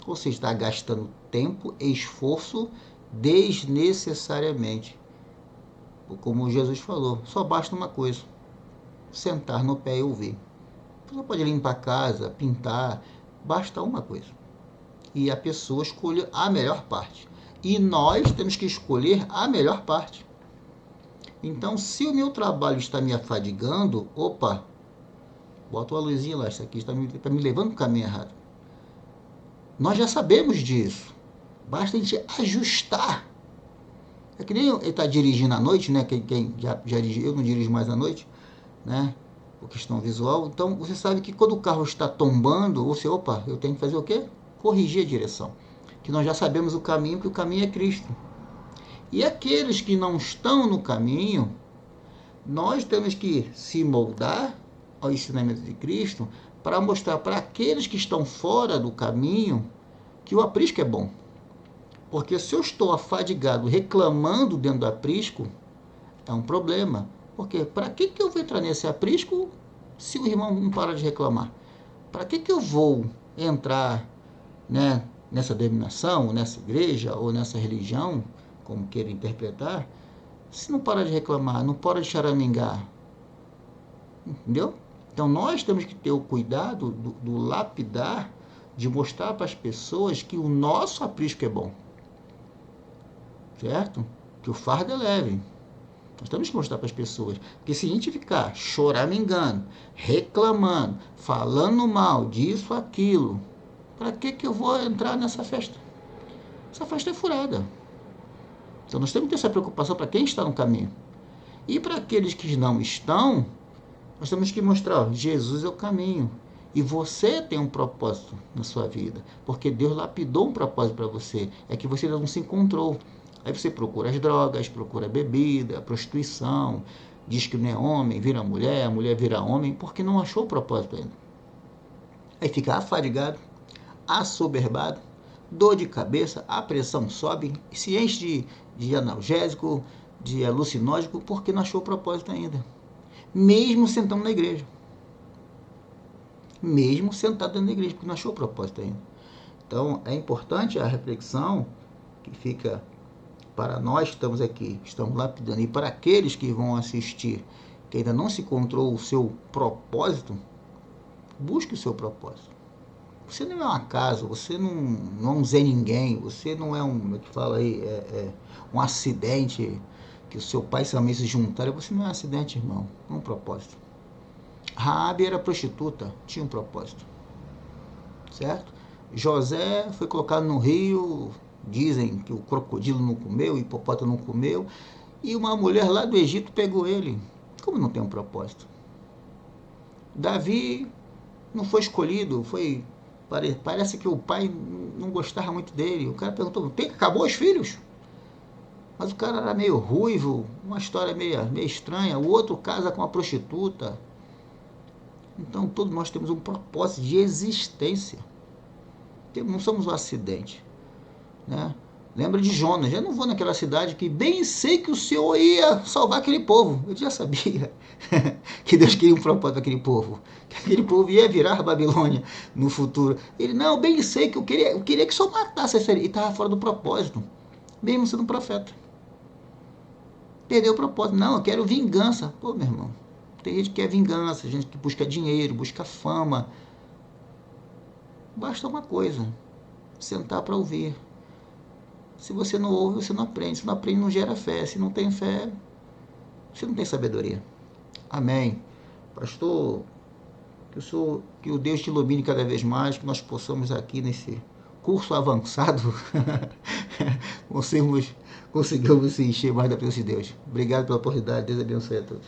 Ou seja, está gastando tempo e esforço desnecessariamente. Como Jesus falou, só basta uma coisa: sentar no pé e ouvir. Você pode limpar a casa, pintar, basta uma coisa. E a pessoa escolhe a melhor parte. E nós temos que escolher a melhor parte. Então, se o meu trabalho está me afadigando, opa, bota uma luzinha lá, isso aqui está me levando para o caminho errado. Nós já sabemos disso. Basta a gente ajustar. É que nem ele está dirigindo à noite, né? Quem já dirigiu, eu não dirijo mais à noite, né? Por questão visual. Então, você sabe que quando o carro está tombando, você, opa, eu tenho que fazer o quê? Corrigir a direção. Que nós já sabemos o caminho, que o caminho é Cristo. E aqueles que não estão no caminho, nós temos que se moldar ao ensinamento de Cristo para mostrar para aqueles que estão fora do caminho que o aprisco é bom. Porque se eu estou afadigado reclamando dentro do aprisco, é um problema. Porque para que eu vou entrar nesse aprisco se o irmão não para de reclamar? Para que eu vou entrar, né, nessa denominação, nessa igreja ou nessa religião, como queira interpretar, se não para de reclamar, não para de charamingar? Entendeu? Então nós temos que ter o cuidado do lapidar, de mostrar para as pessoas que o nosso aprisco é bom. Certo? Que o fardo é leve. Nós temos que mostrar para as pessoas. Porque se a gente ficar choramingando, reclamando, falando mal disso, aquilo, para que eu vou entrar nessa festa? Essa festa é furada. Então nós temos que ter essa preocupação para quem está no caminho. E para aqueles que não estão, nós temos que mostrar, ó, Jesus é o caminho. E você tem um propósito na sua vida. Porque Deus lapidou um propósito para você. É que você ainda não se encontrou. Aí você procura as drogas, procura a bebida, a prostituição, diz que não é homem, vira mulher, a mulher vira homem, porque não achou o propósito ainda. Aí fica afadigado, assoberbado, dor de cabeça, a pressão sobe, se enche de analgésico, de alucinógeno, porque não achou o propósito ainda. Mesmo sentando na igreja. Mesmo sentado dentro da igreja, porque não achou o propósito ainda. Então, é importante a reflexão que fica para nós que estamos aqui, estamos lapidando, e para aqueles que vão assistir, que ainda não se encontrou o seu propósito, busque o seu propósito. Você não é um acaso, você não é um Zé Ninguém, você não é um, que fala aí, um acidente, que o seu pai e sua mãe se juntaram, você não é um acidente, irmão, é um propósito. Raabe era prostituta, tinha um propósito, certo? José foi colocado no rio, dizem que o crocodilo não comeu, o hipopótamo não comeu, e uma mulher lá do Egito pegou ele. Como não tem um propósito? Davi não foi escolhido, parece que o pai não gostava muito dele. O cara perguntou, acabou os filhos? Mas o cara era meio ruivo, uma história meio estranha. O outro casa com uma prostituta. Então todos nós temos um propósito de existência. Não somos um acidente. Né? Lembra de Jonas, eu não vou naquela cidade que bem sei que o Senhor ia salvar aquele povo. Eu já sabia que Deus queria um propósito para aquele povo, que aquele povo ia virar Babilônia no futuro. Ele, não, bem sei que eu queria que só matasse esse, e estava fora do propósito, mesmo sendo um profeta. Perdeu o propósito. Não, eu quero vingança. Pô, meu irmão, tem gente que quer vingança, gente que busca dinheiro, busca fama. Basta uma coisa, sentar para ouvir. Se você não ouve, você não aprende. Se não aprende, não gera fé. Se não tem fé, você não tem sabedoria. Amém. Pastor, que o Deus te ilumine cada vez mais, que nós possamos aqui nesse curso avançado consigamos se encher mais da presença de Deus. Obrigado pela oportunidade. Deus abençoe a todos.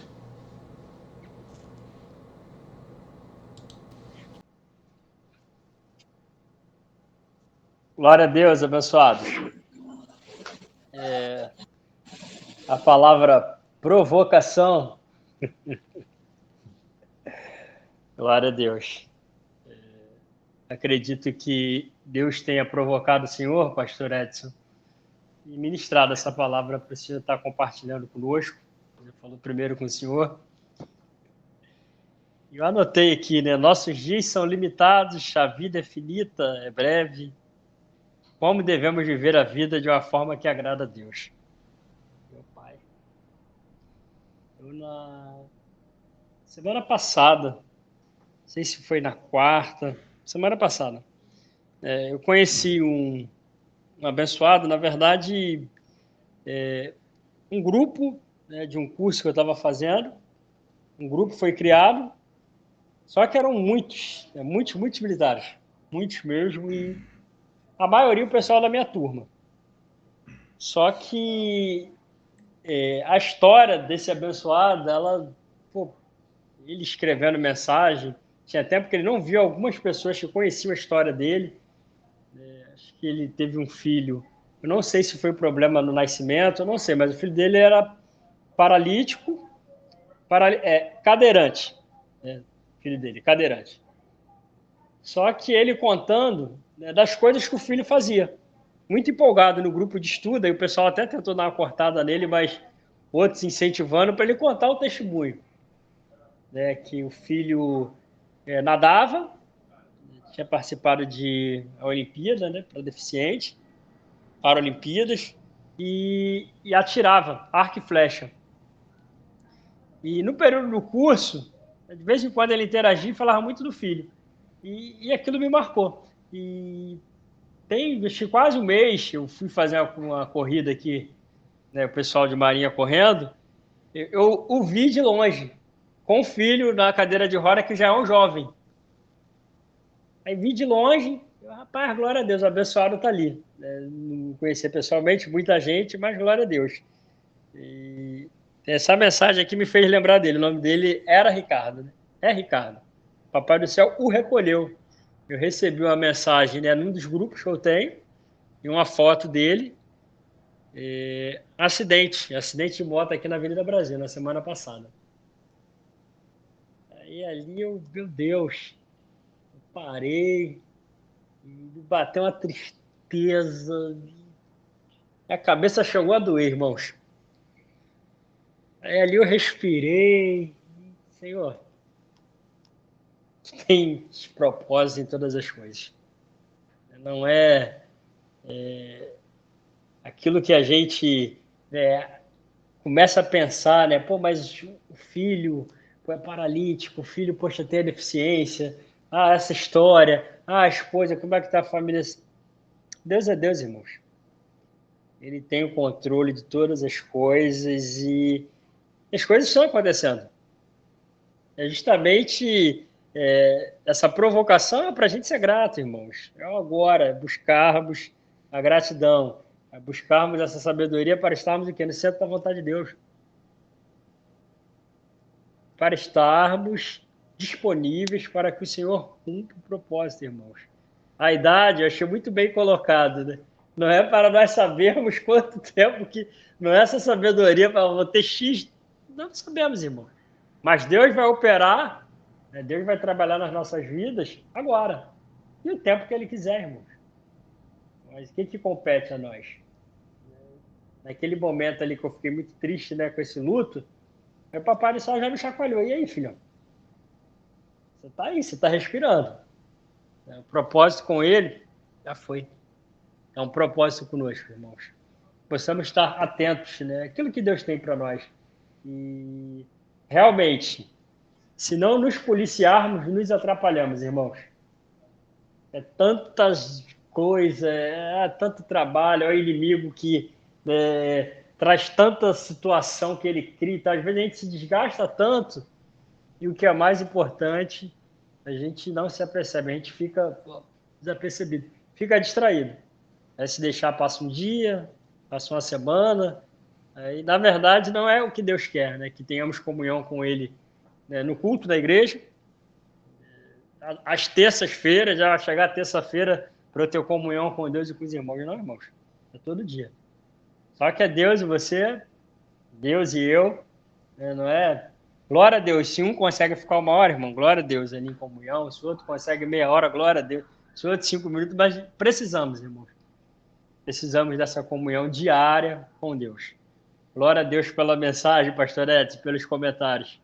Glória a Deus, abençoado. A palavra provocação. Glória a Deus. Acredito que Deus tenha provocado o senhor, pastor Edson, e ministrado essa palavra para o senhor estar compartilhando conosco. Eu falo primeiro com o senhor. Eu anotei aqui, né? Nossos dias são limitados, a vida é finita, é breve. como devemos viver a vida de uma forma que agrada a Deus. Meu pai. Eu na semana passada, não sei se foi na quarta, semana passada, eu conheci um abençoado, na verdade, um grupo, né, de um curso que eu estava fazendo, um grupo foi criado, só que eram muitos militares, muitos mesmo, e a maioria o pessoal da minha turma. Só que a história desse abençoado, ele escrevendo mensagem, tinha tempo que ele não viu algumas pessoas que conheciam a história dele. Acho que ele teve um filho, eu não sei se foi problema no nascimento, eu não sei, mas o filho dele era paralítico, cadeirante, filho dele, cadeirante. Só que ele contando, né, das coisas que o filho fazia. Muito empolgado no grupo de estudo, aí o pessoal até tentou dar uma cortada nele, mas outros incentivando para ele contar o testemunho. Né, que o filho nadava, tinha participado de a Olimpíada, né, para deficiente, Paralimpíadas, e atirava, arco e flecha. E no período do curso, de vez em quando ele interagia e falava muito do filho. E aquilo me marcou. E acho que quase um mês, eu fui fazer uma corrida aqui, né, o pessoal de Marinha correndo, eu o vi de longe, com o filho na cadeira de roda, que já é um jovem. Aí vi de longe, rapaz, glória a Deus, o abençoado está ali. Não conhecia pessoalmente muita gente, mas glória a Deus. E essa mensagem aqui me fez lembrar dele. O nome dele era Ricardo, né? É Ricardo. Papai do Céu o recolheu. Eu recebi uma mensagem, né, num dos grupos que eu tenho, e uma foto dele. Acidente de moto aqui na Avenida Brasil, na semana passada. Aí ali meu Deus, eu parei, me bateu uma tristeza, a cabeça chegou a doer, irmãos. Aí ali eu respirei, Senhor, tem propósito em todas as coisas. Não é aquilo que a gente começa a pensar, né? Pô, mas o filho é paralítico, o filho, poxa, tem a deficiência, essa história, a esposa, como é que está a família? Deus é Deus, irmãos. Ele tem o controle de todas as coisas e as coisas estão acontecendo. É justamente essa provocação é para a gente ser grato, irmãos. É agora buscarmos a gratidão, buscarmos essa sabedoria para estarmos no centro da vontade de Deus. Para estarmos disponíveis para que o Senhor cumpra o propósito, irmãos. A idade, eu achei muito bem colocado, né? Não é para nós sabermos quanto tempo que... Não é essa sabedoria para vou ter X... Não sabemos, irmão. Mas Deus vai operar, né? Deus vai trabalhar nas nossas vidas agora. E o tempo que Ele quiser, irmãos. Mas o que compete a nós? Naquele momento ali que eu fiquei muito triste, né, com esse luto, o Papai do Céu já me chacoalhou. E aí, filhão? Você está aí, você está respirando. O propósito com Ele já foi. É um propósito conosco, irmãos. Possamos estar atentos, né? Aquilo que Deus tem para nós. E realmente, se não nos policiarmos, nos atrapalhamos, irmãos. É tantas coisas, tanto trabalho, é o inimigo que traz tanta situação que ele cria. Então, às vezes a gente se desgasta tanto e o que é mais importante, a gente não se apercebe, a gente fica desapercebido, fica distraído. Se deixar, passa um dia, passa uma semana, e na verdade não é o que Deus quer, né? Que tenhamos comunhão com Ele, né? No culto da igreja, às terças-feiras, já vai chegar a terça-feira para eu ter comunhão com Deus e com os irmãos. Não, irmãos, é todo dia. Só que é Deus e você, Deus e eu, né? Não é... Glória a Deus, se um consegue ficar 1 hora, irmão, glória a Deus, ali em comunhão, se o outro consegue meia hora, glória a Deus, se o outro 5 minutos, mas precisamos, irmãos. Precisamos dessa comunhão diária com Deus. Glória a Deus pela mensagem, pastor Edson, pelos comentários.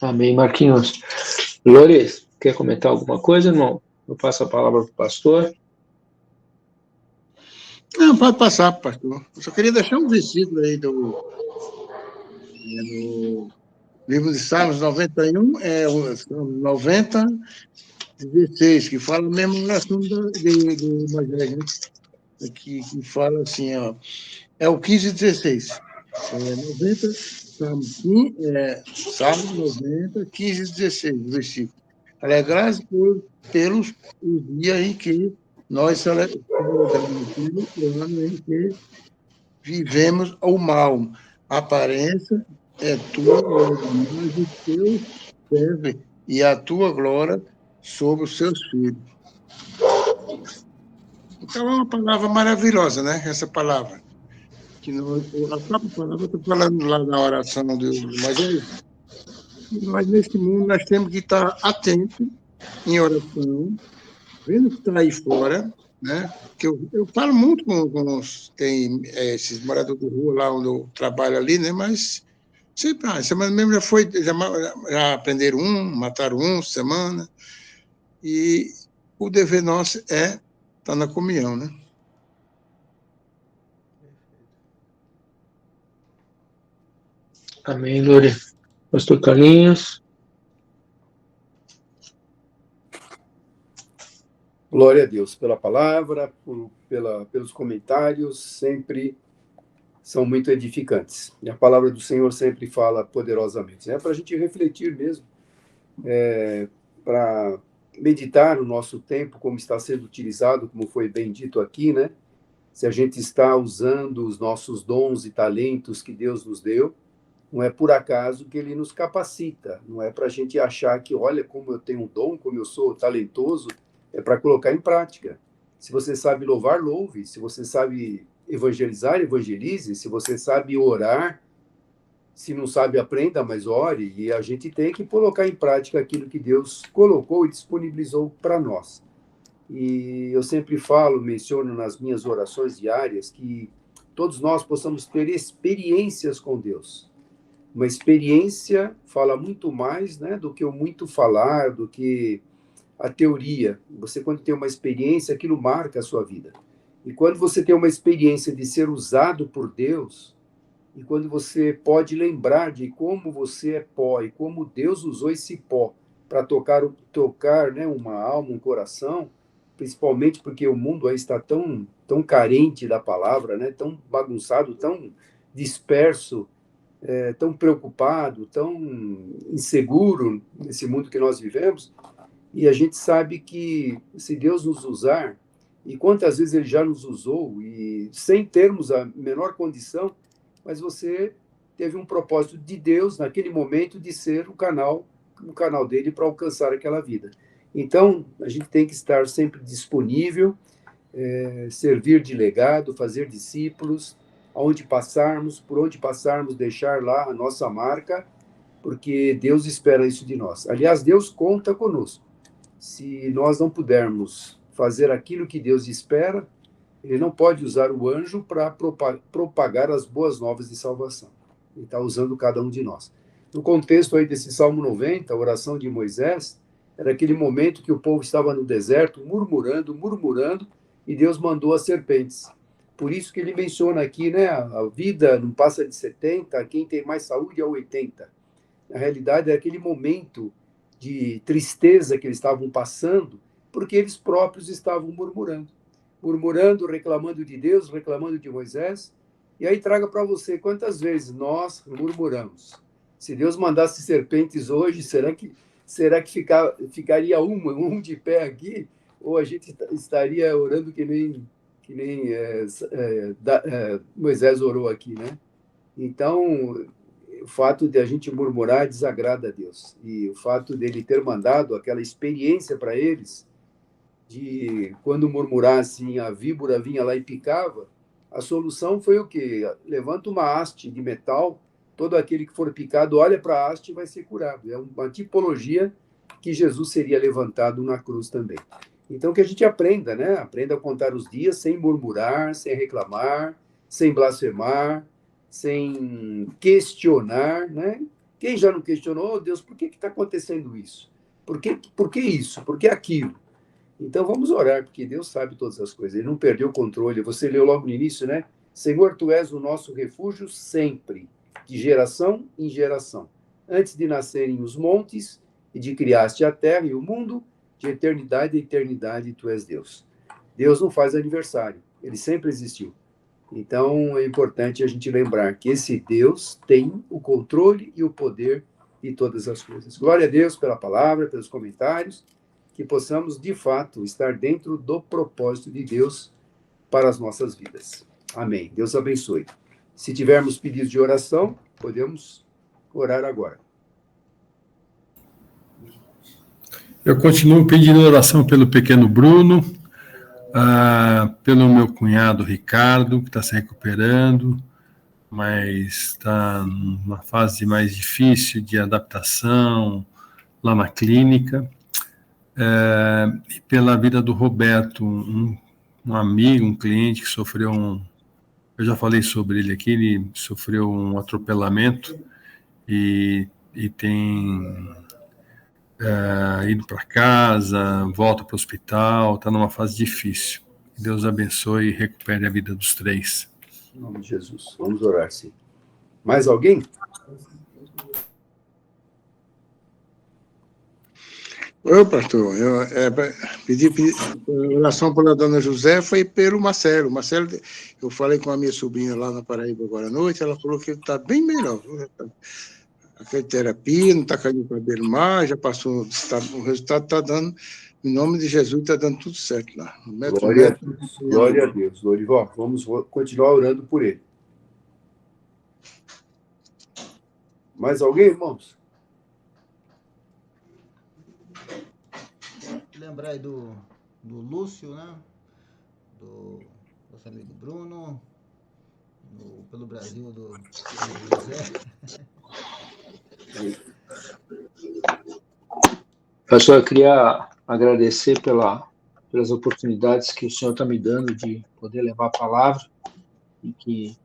Amém, Marquinhos. Loures, quer comentar alguma coisa, irmão? eu passo a palavra para o pastor. Não, pode passar, pastor. Eu só queria deixar um versículo aí do livro de Salmos 91, Salmos 90, 16, que fala a mesma oração de Moisés, né? Que fala assim, ó, é o 15, 16. 90, Salmos 90, 15, 16, versículo. Alegrai-se pelos dias em que nós celebramos pelo ano em que vivemos o mal. A aparência é tua, mas o teu serve e a tua glória sobre os seus filhos. Então é uma palavra maravilhosa, né? Essa palavra. A própria palavra, eu estou falando lá na oração do Moisés, mas nesse mundo nós temos que estar atentos em oração, vendo o que está aí fora, né? Que eu falo muito com tem esses moradores de rua lá onde eu trabalho ali, né? Mas sempre, semana mesmo já prenderam mataram semana, e o dever nosso é estar na comunhão, né? Amém, Glória. Pastor Carlinhos. Glória a Deus pela palavra, pelos comentários, sempre são muito edificantes. E a palavra do Senhor sempre fala poderosamente. É para a gente refletir mesmo, para meditar no nosso tempo, como está sendo utilizado, como foi bem dito aqui, né? Se a gente está usando os nossos dons e talentos que Deus nos deu, não é por acaso que Ele nos capacita, não é para a gente achar que, olha, como eu tenho um dom, como eu sou talentoso, é para colocar em prática. Se você sabe louvar, louve. Se você sabe evangelizar, evangelize. Se você sabe orar, se não sabe, aprenda, mas ore. E a gente tem que colocar em prática aquilo que Deus colocou e disponibilizou para nós. E eu sempre menciono nas minhas orações diárias que todos nós possamos ter experiências com Deus. Uma experiência fala muito mais, né, do que o muito falar, do que a teoria. Você, quando tem uma experiência, aquilo marca a sua vida. E quando você tem uma experiência de ser usado por Deus, e quando você pode lembrar de como você é pó, e como Deus usou esse pó para tocar, né, uma alma, um coração, principalmente porque o mundo aí está tão carente da palavra, né, tão bagunçado, tão disperso, tão preocupado, tão inseguro nesse mundo que nós vivemos. E a gente sabe que se Deus nos usar, e quantas vezes Ele já nos usou, e sem termos a menor condição, mas você teve um propósito de Deus naquele momento de ser o canal dele para alcançar aquela vida. Então, a gente tem que estar sempre disponível, servir de legado, fazer discípulos, aonde passarmos, por onde passarmos, deixar lá a nossa marca, porque Deus espera isso de nós. Aliás, Deus conta conosco. Se nós não pudermos fazer aquilo que Deus espera, Ele não pode usar o anjo para propagar as boas novas de salvação. Ele está usando cada um de nós. No contexto aí desse Salmo 90, a oração de Moisés, era aquele momento que o povo estava no deserto, murmurando, e Deus mandou as serpentes. Por isso que ele menciona aqui, né, a vida não passa de 70, quem tem mais saúde é 80. Na realidade, é aquele momento de tristeza que eles estavam passando, porque eles próprios estavam murmurando, reclamando de Deus, reclamando de Moisés. E aí traga para você quantas vezes nós murmuramos. Se Deus mandasse serpentes hoje, será que ficaria um de pé aqui? Ou a gente estaria orando que nem Moisés orou aqui, né? Então, o fato de a gente murmurar desagrada a Deus. E o fato dele ter mandado aquela experiência para eles, de quando murmurassem, a víbora vinha lá e picava, a solução foi o quê? Levanta uma haste de metal, todo aquele que for picado olha para a haste e vai ser curado. É uma tipologia que Jesus seria levantado na cruz também. Então, que a gente aprenda, né? Aprenda a contar os dias sem murmurar, sem reclamar, sem blasfemar, sem questionar, né? Quem já não questionou, oh, Deus, por que está acontecendo isso? Por que isso? Por que aquilo? Então vamos orar, porque Deus sabe todas as coisas, Ele não perdeu o controle. Você leu logo no início, né? Senhor, Tu és o nosso refúgio sempre, de geração em geração. Antes de nascerem os montes, e de criaste a terra e o mundo, de eternidade a eternidade, Tu és Deus. Deus não faz aniversário, Ele sempre existiu. Então é importante a gente lembrar que esse Deus tem o controle e o poder de todas as coisas. Glória a Deus pela palavra, pelos comentários, que possamos, de fato, estar dentro do propósito de Deus para as nossas vidas. Amém. Deus abençoe. Se tivermos pedidos de oração, podemos orar agora. Eu continuo pedindo oração pelo pequeno Bruno, pelo meu cunhado Ricardo, que está se recuperando, mas está numa fase mais difícil de adaptação lá na clínica, e pela vida do Roberto, um amigo, um cliente que sofreu eu já falei sobre ele aqui, ele sofreu um atropelamento e tem ido para casa, volta para o hospital, está numa fase difícil. Que Deus abençoe e recupere a vida dos três. Em nome de Jesus. Vamos orar, sim. Mais alguém? Ô, pastor, eu pedi oração pela dona José, foi pelo Marcelo. Marcelo, eu falei com a minha sobrinha lá na Paraíba agora à noite, ela falou que ele está bem melhor. Aquela terapia, não está caindo o cabelo mais, já passou, o resultado está dando, em nome de Jesus, está dando tudo certo lá. Glória a Deus. Lorival, vamos continuar orando por ele. Mais alguém, irmãos? Lembrar aí do Lúcio, né? Do nosso amigo Bruno, pelo Brasil do José. Pastor, eu queria agradecer pelas oportunidades que o Senhor está me dando de poder levar a palavra e que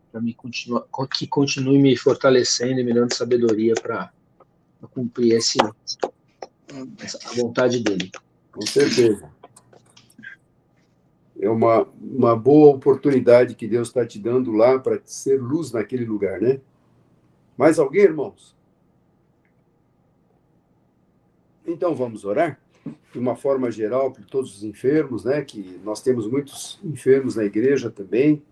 continue me fortalecendo e me dando sabedoria para cumprir a vontade dele. Com certeza. É uma boa oportunidade que Deus está te dando lá para ser luz naquele lugar, né? Mais alguém, irmãos? Então vamos orar de uma forma geral por todos os enfermos, né? Que nós temos muitos enfermos na igreja também.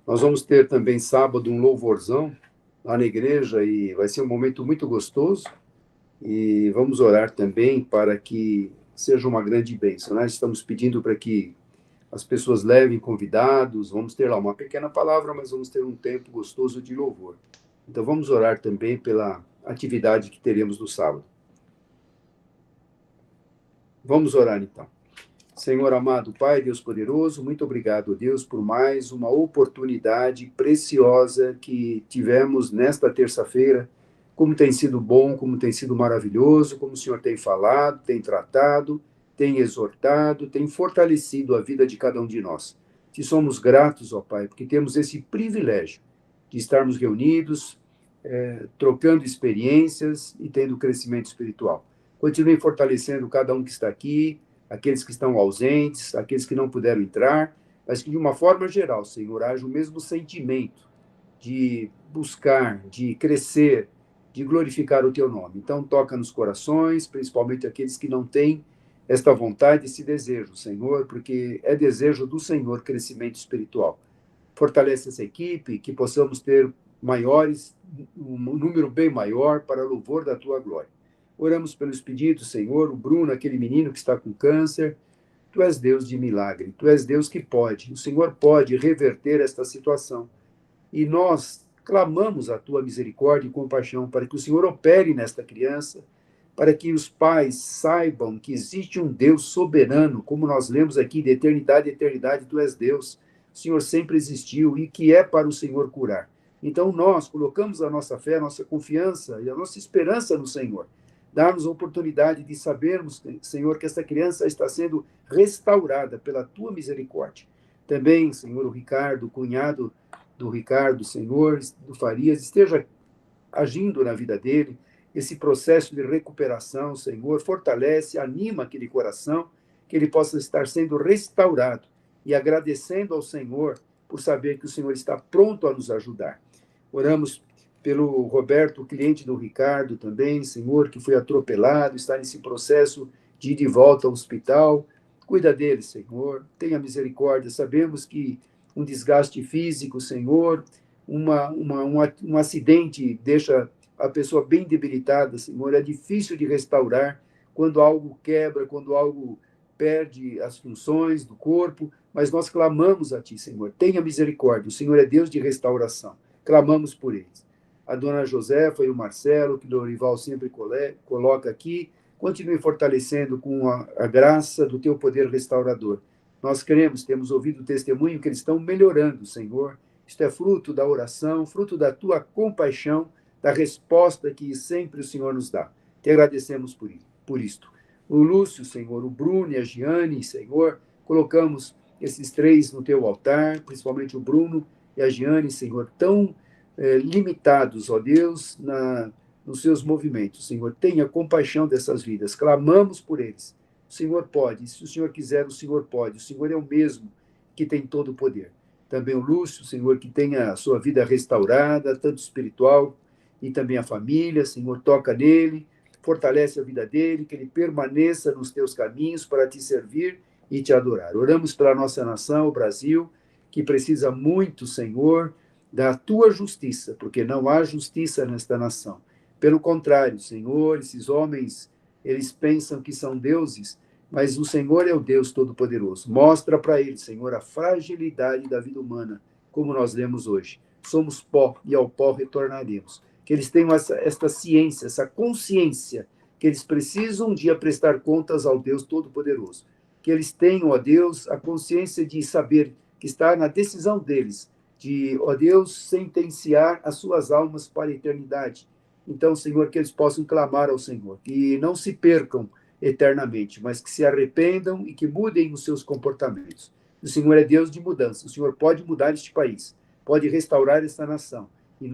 Nós vamos ter também sábado um louvorzão lá na igreja e vai ser um momento muito gostoso. E vamos orar também para que seja uma grande bênção, né? Estamos pedindo para que as pessoas levem convidados, vamos ter lá uma pequena palavra, mas vamos ter um tempo gostoso de louvor. Então vamos orar também pela atividade que teremos no sábado. Vamos orar então. Senhor amado Pai, Deus poderoso, muito obrigado, Deus, por mais uma oportunidade preciosa que tivemos nesta terça-feira. Como tem sido bom, como tem sido maravilhoso, como o Senhor tem falado, tem tratado, tem exortado, tem fortalecido a vida de cada um de nós. Te somos gratos, ó Pai, porque temos esse privilégio de estarmos reunidos, trocando experiências e tendo crescimento espiritual. Continue fortalecendo cada um que está aqui, aqueles que estão ausentes, aqueles que não puderam entrar, mas que de uma forma geral, Senhor, haja o mesmo sentimento de buscar, de crescer, de glorificar o Teu nome. Então, toca nos corações, principalmente aqueles que não têm esta vontade, esse desejo, Senhor, porque é desejo do Senhor crescimento espiritual. Fortalece essa equipe, que possamos ter um número bem maior para louvor da Tua glória. Oramos pelos pedidos, Senhor, o Bruno, aquele menino que está com câncer. Tu és Deus de milagre, Tu és Deus que pode, o Senhor pode reverter esta situação. E nós clamamos a Tua misericórdia e compaixão para que o Senhor opere nesta criança, para que os pais saibam que existe um Deus soberano, como nós lemos aqui, de eternidade a eternidade, Tu és Deus. O Senhor sempre existiu e que é para o Senhor curar. Então nós colocamos a nossa fé, a nossa confiança e a nossa esperança no Senhor. Dá-nos a oportunidade de sabermos, Senhor, que esta criança está sendo restaurada pela Tua misericórdia. Também, Senhor, o Ricardo, o cunhado do Ricardo, Senhor, do Farias, esteja agindo na vida dele, esse processo de recuperação, Senhor, fortalece, anima aquele coração, que ele possa estar sendo restaurado e agradecendo ao Senhor por saber que o Senhor está pronto a nos ajudar. Oramos pelo Roberto, cliente do Ricardo também, Senhor, que foi atropelado, está nesse processo de ir de volta ao hospital. Cuida dele, Senhor, tenha misericórdia. Sabemos que um desgaste físico, Senhor, um acidente deixa a pessoa bem debilitada, Senhor. É difícil de restaurar quando algo quebra, quando algo perde as funções do corpo, mas nós clamamos a Ti, Senhor. Tenha misericórdia, o Senhor é Deus de restauração. Clamamos por eles. A dona Josefa e o Marcelo, que o Dorival sempre coloca aqui, continue fortalecendo com a graça do Teu poder restaurador. Nós cremos, temos ouvido o testemunho que eles estão melhorando, Senhor. Isto é fruto da oração, fruto da Tua compaixão, da resposta que sempre o Senhor nos dá. Te agradecemos por isto. O Lúcio, Senhor, o Bruno e a Giane, Senhor, colocamos esses três no Teu altar, principalmente o Bruno e a Giane, Senhor, tão limitados, ó Deus, nos seus movimentos. Senhor, tenha compaixão dessas vidas. Clamamos por eles. O Senhor pode. Se o Senhor quiser, o Senhor pode. O Senhor é o mesmo que tem todo o poder. Também o Lúcio, Senhor, que tenha a sua vida restaurada, tanto espiritual e também a família. Senhor, toca nele, fortalece a vida dele, que ele permaneça nos teus caminhos para te servir e te adorar. Oramos pela nossa nação, o Brasil, que precisa muito, Senhor, da tua justiça, porque não há justiça nesta nação. Pelo contrário, Senhor, esses homens, eles pensam que são deuses, mas o Senhor é o Deus Todo-Poderoso. Mostra para eles, Senhor, a fragilidade da vida humana, como nós lemos hoje. Somos pó e ao pó retornaremos. Que eles tenham esta ciência, essa consciência, que eles precisam um dia prestar contas ao Deus Todo-Poderoso. Que eles tenham, ó Deus, a consciência de saber que está na decisão deles, de, ó Deus, sentenciar as suas almas para a eternidade. Então, Senhor, que eles possam clamar ao Senhor, que não se percam eternamente, mas que se arrependam e que mudem os seus comportamentos. O Senhor é Deus de mudança, o Senhor pode mudar este país, pode restaurar esta nação. E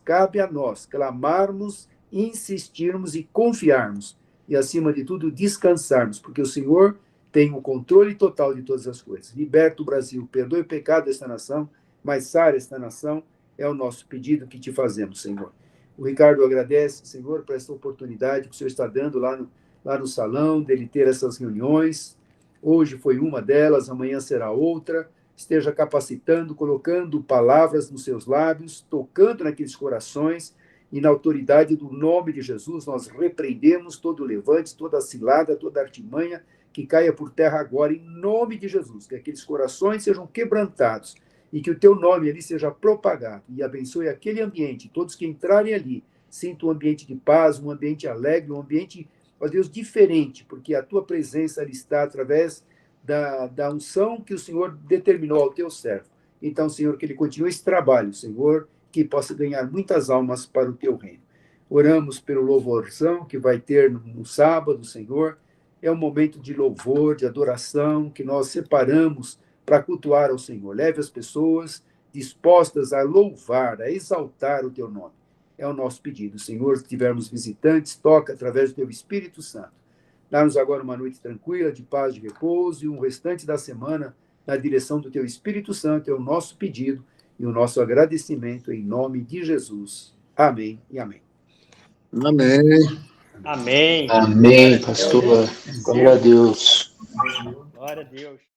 cabe a nós clamarmos, insistirmos e confiarmos. E, acima de tudo, descansarmos, porque o Senhor tem o controle total de todas as coisas. Liberta o Brasil, perdoe o pecado desta nação, mas sare esta nação, é o nosso pedido que te fazemos, Senhor. O Ricardo agradece, Senhor, por essa oportunidade que o Senhor está dando lá no salão, dele ter essas reuniões. Hoje foi uma delas, amanhã será outra. Esteja capacitando, colocando palavras nos seus lábios, tocando naqueles corações, e na autoridade do nome de Jesus, nós repreendemos todo levante, toda cilada, toda artimanha, que caia por terra agora, em nome de Jesus, que aqueles corações sejam quebrantados, e que o teu nome ali seja propagado, e abençoe aquele ambiente, todos que entrarem ali, sintam um ambiente de paz, um ambiente alegre, um ambiente, ó Deus, diferente, porque a tua presença ali está através da unção que o Senhor determinou ao teu servo. Então, Senhor, que ele continue esse trabalho, Senhor, que possa ganhar muitas almas para o teu reino. Oramos pelo louvorzão que vai ter no sábado, Senhor. É um momento de louvor, de adoração, que nós separamos para cultuar ao Senhor. Leve as pessoas dispostas a louvar, a exaltar o teu nome. É o nosso pedido. Senhor, se tivermos visitantes, toca através do teu Espírito Santo. Dá-nos agora uma noite tranquila, de paz, de repouso, e um restante da semana na direção do teu Espírito Santo. É o nosso pedido e o nosso agradecimento em nome de Jesus. Amém e amém. Amém. Amém. Amém, pastor. Glória a Deus. Glória a Deus.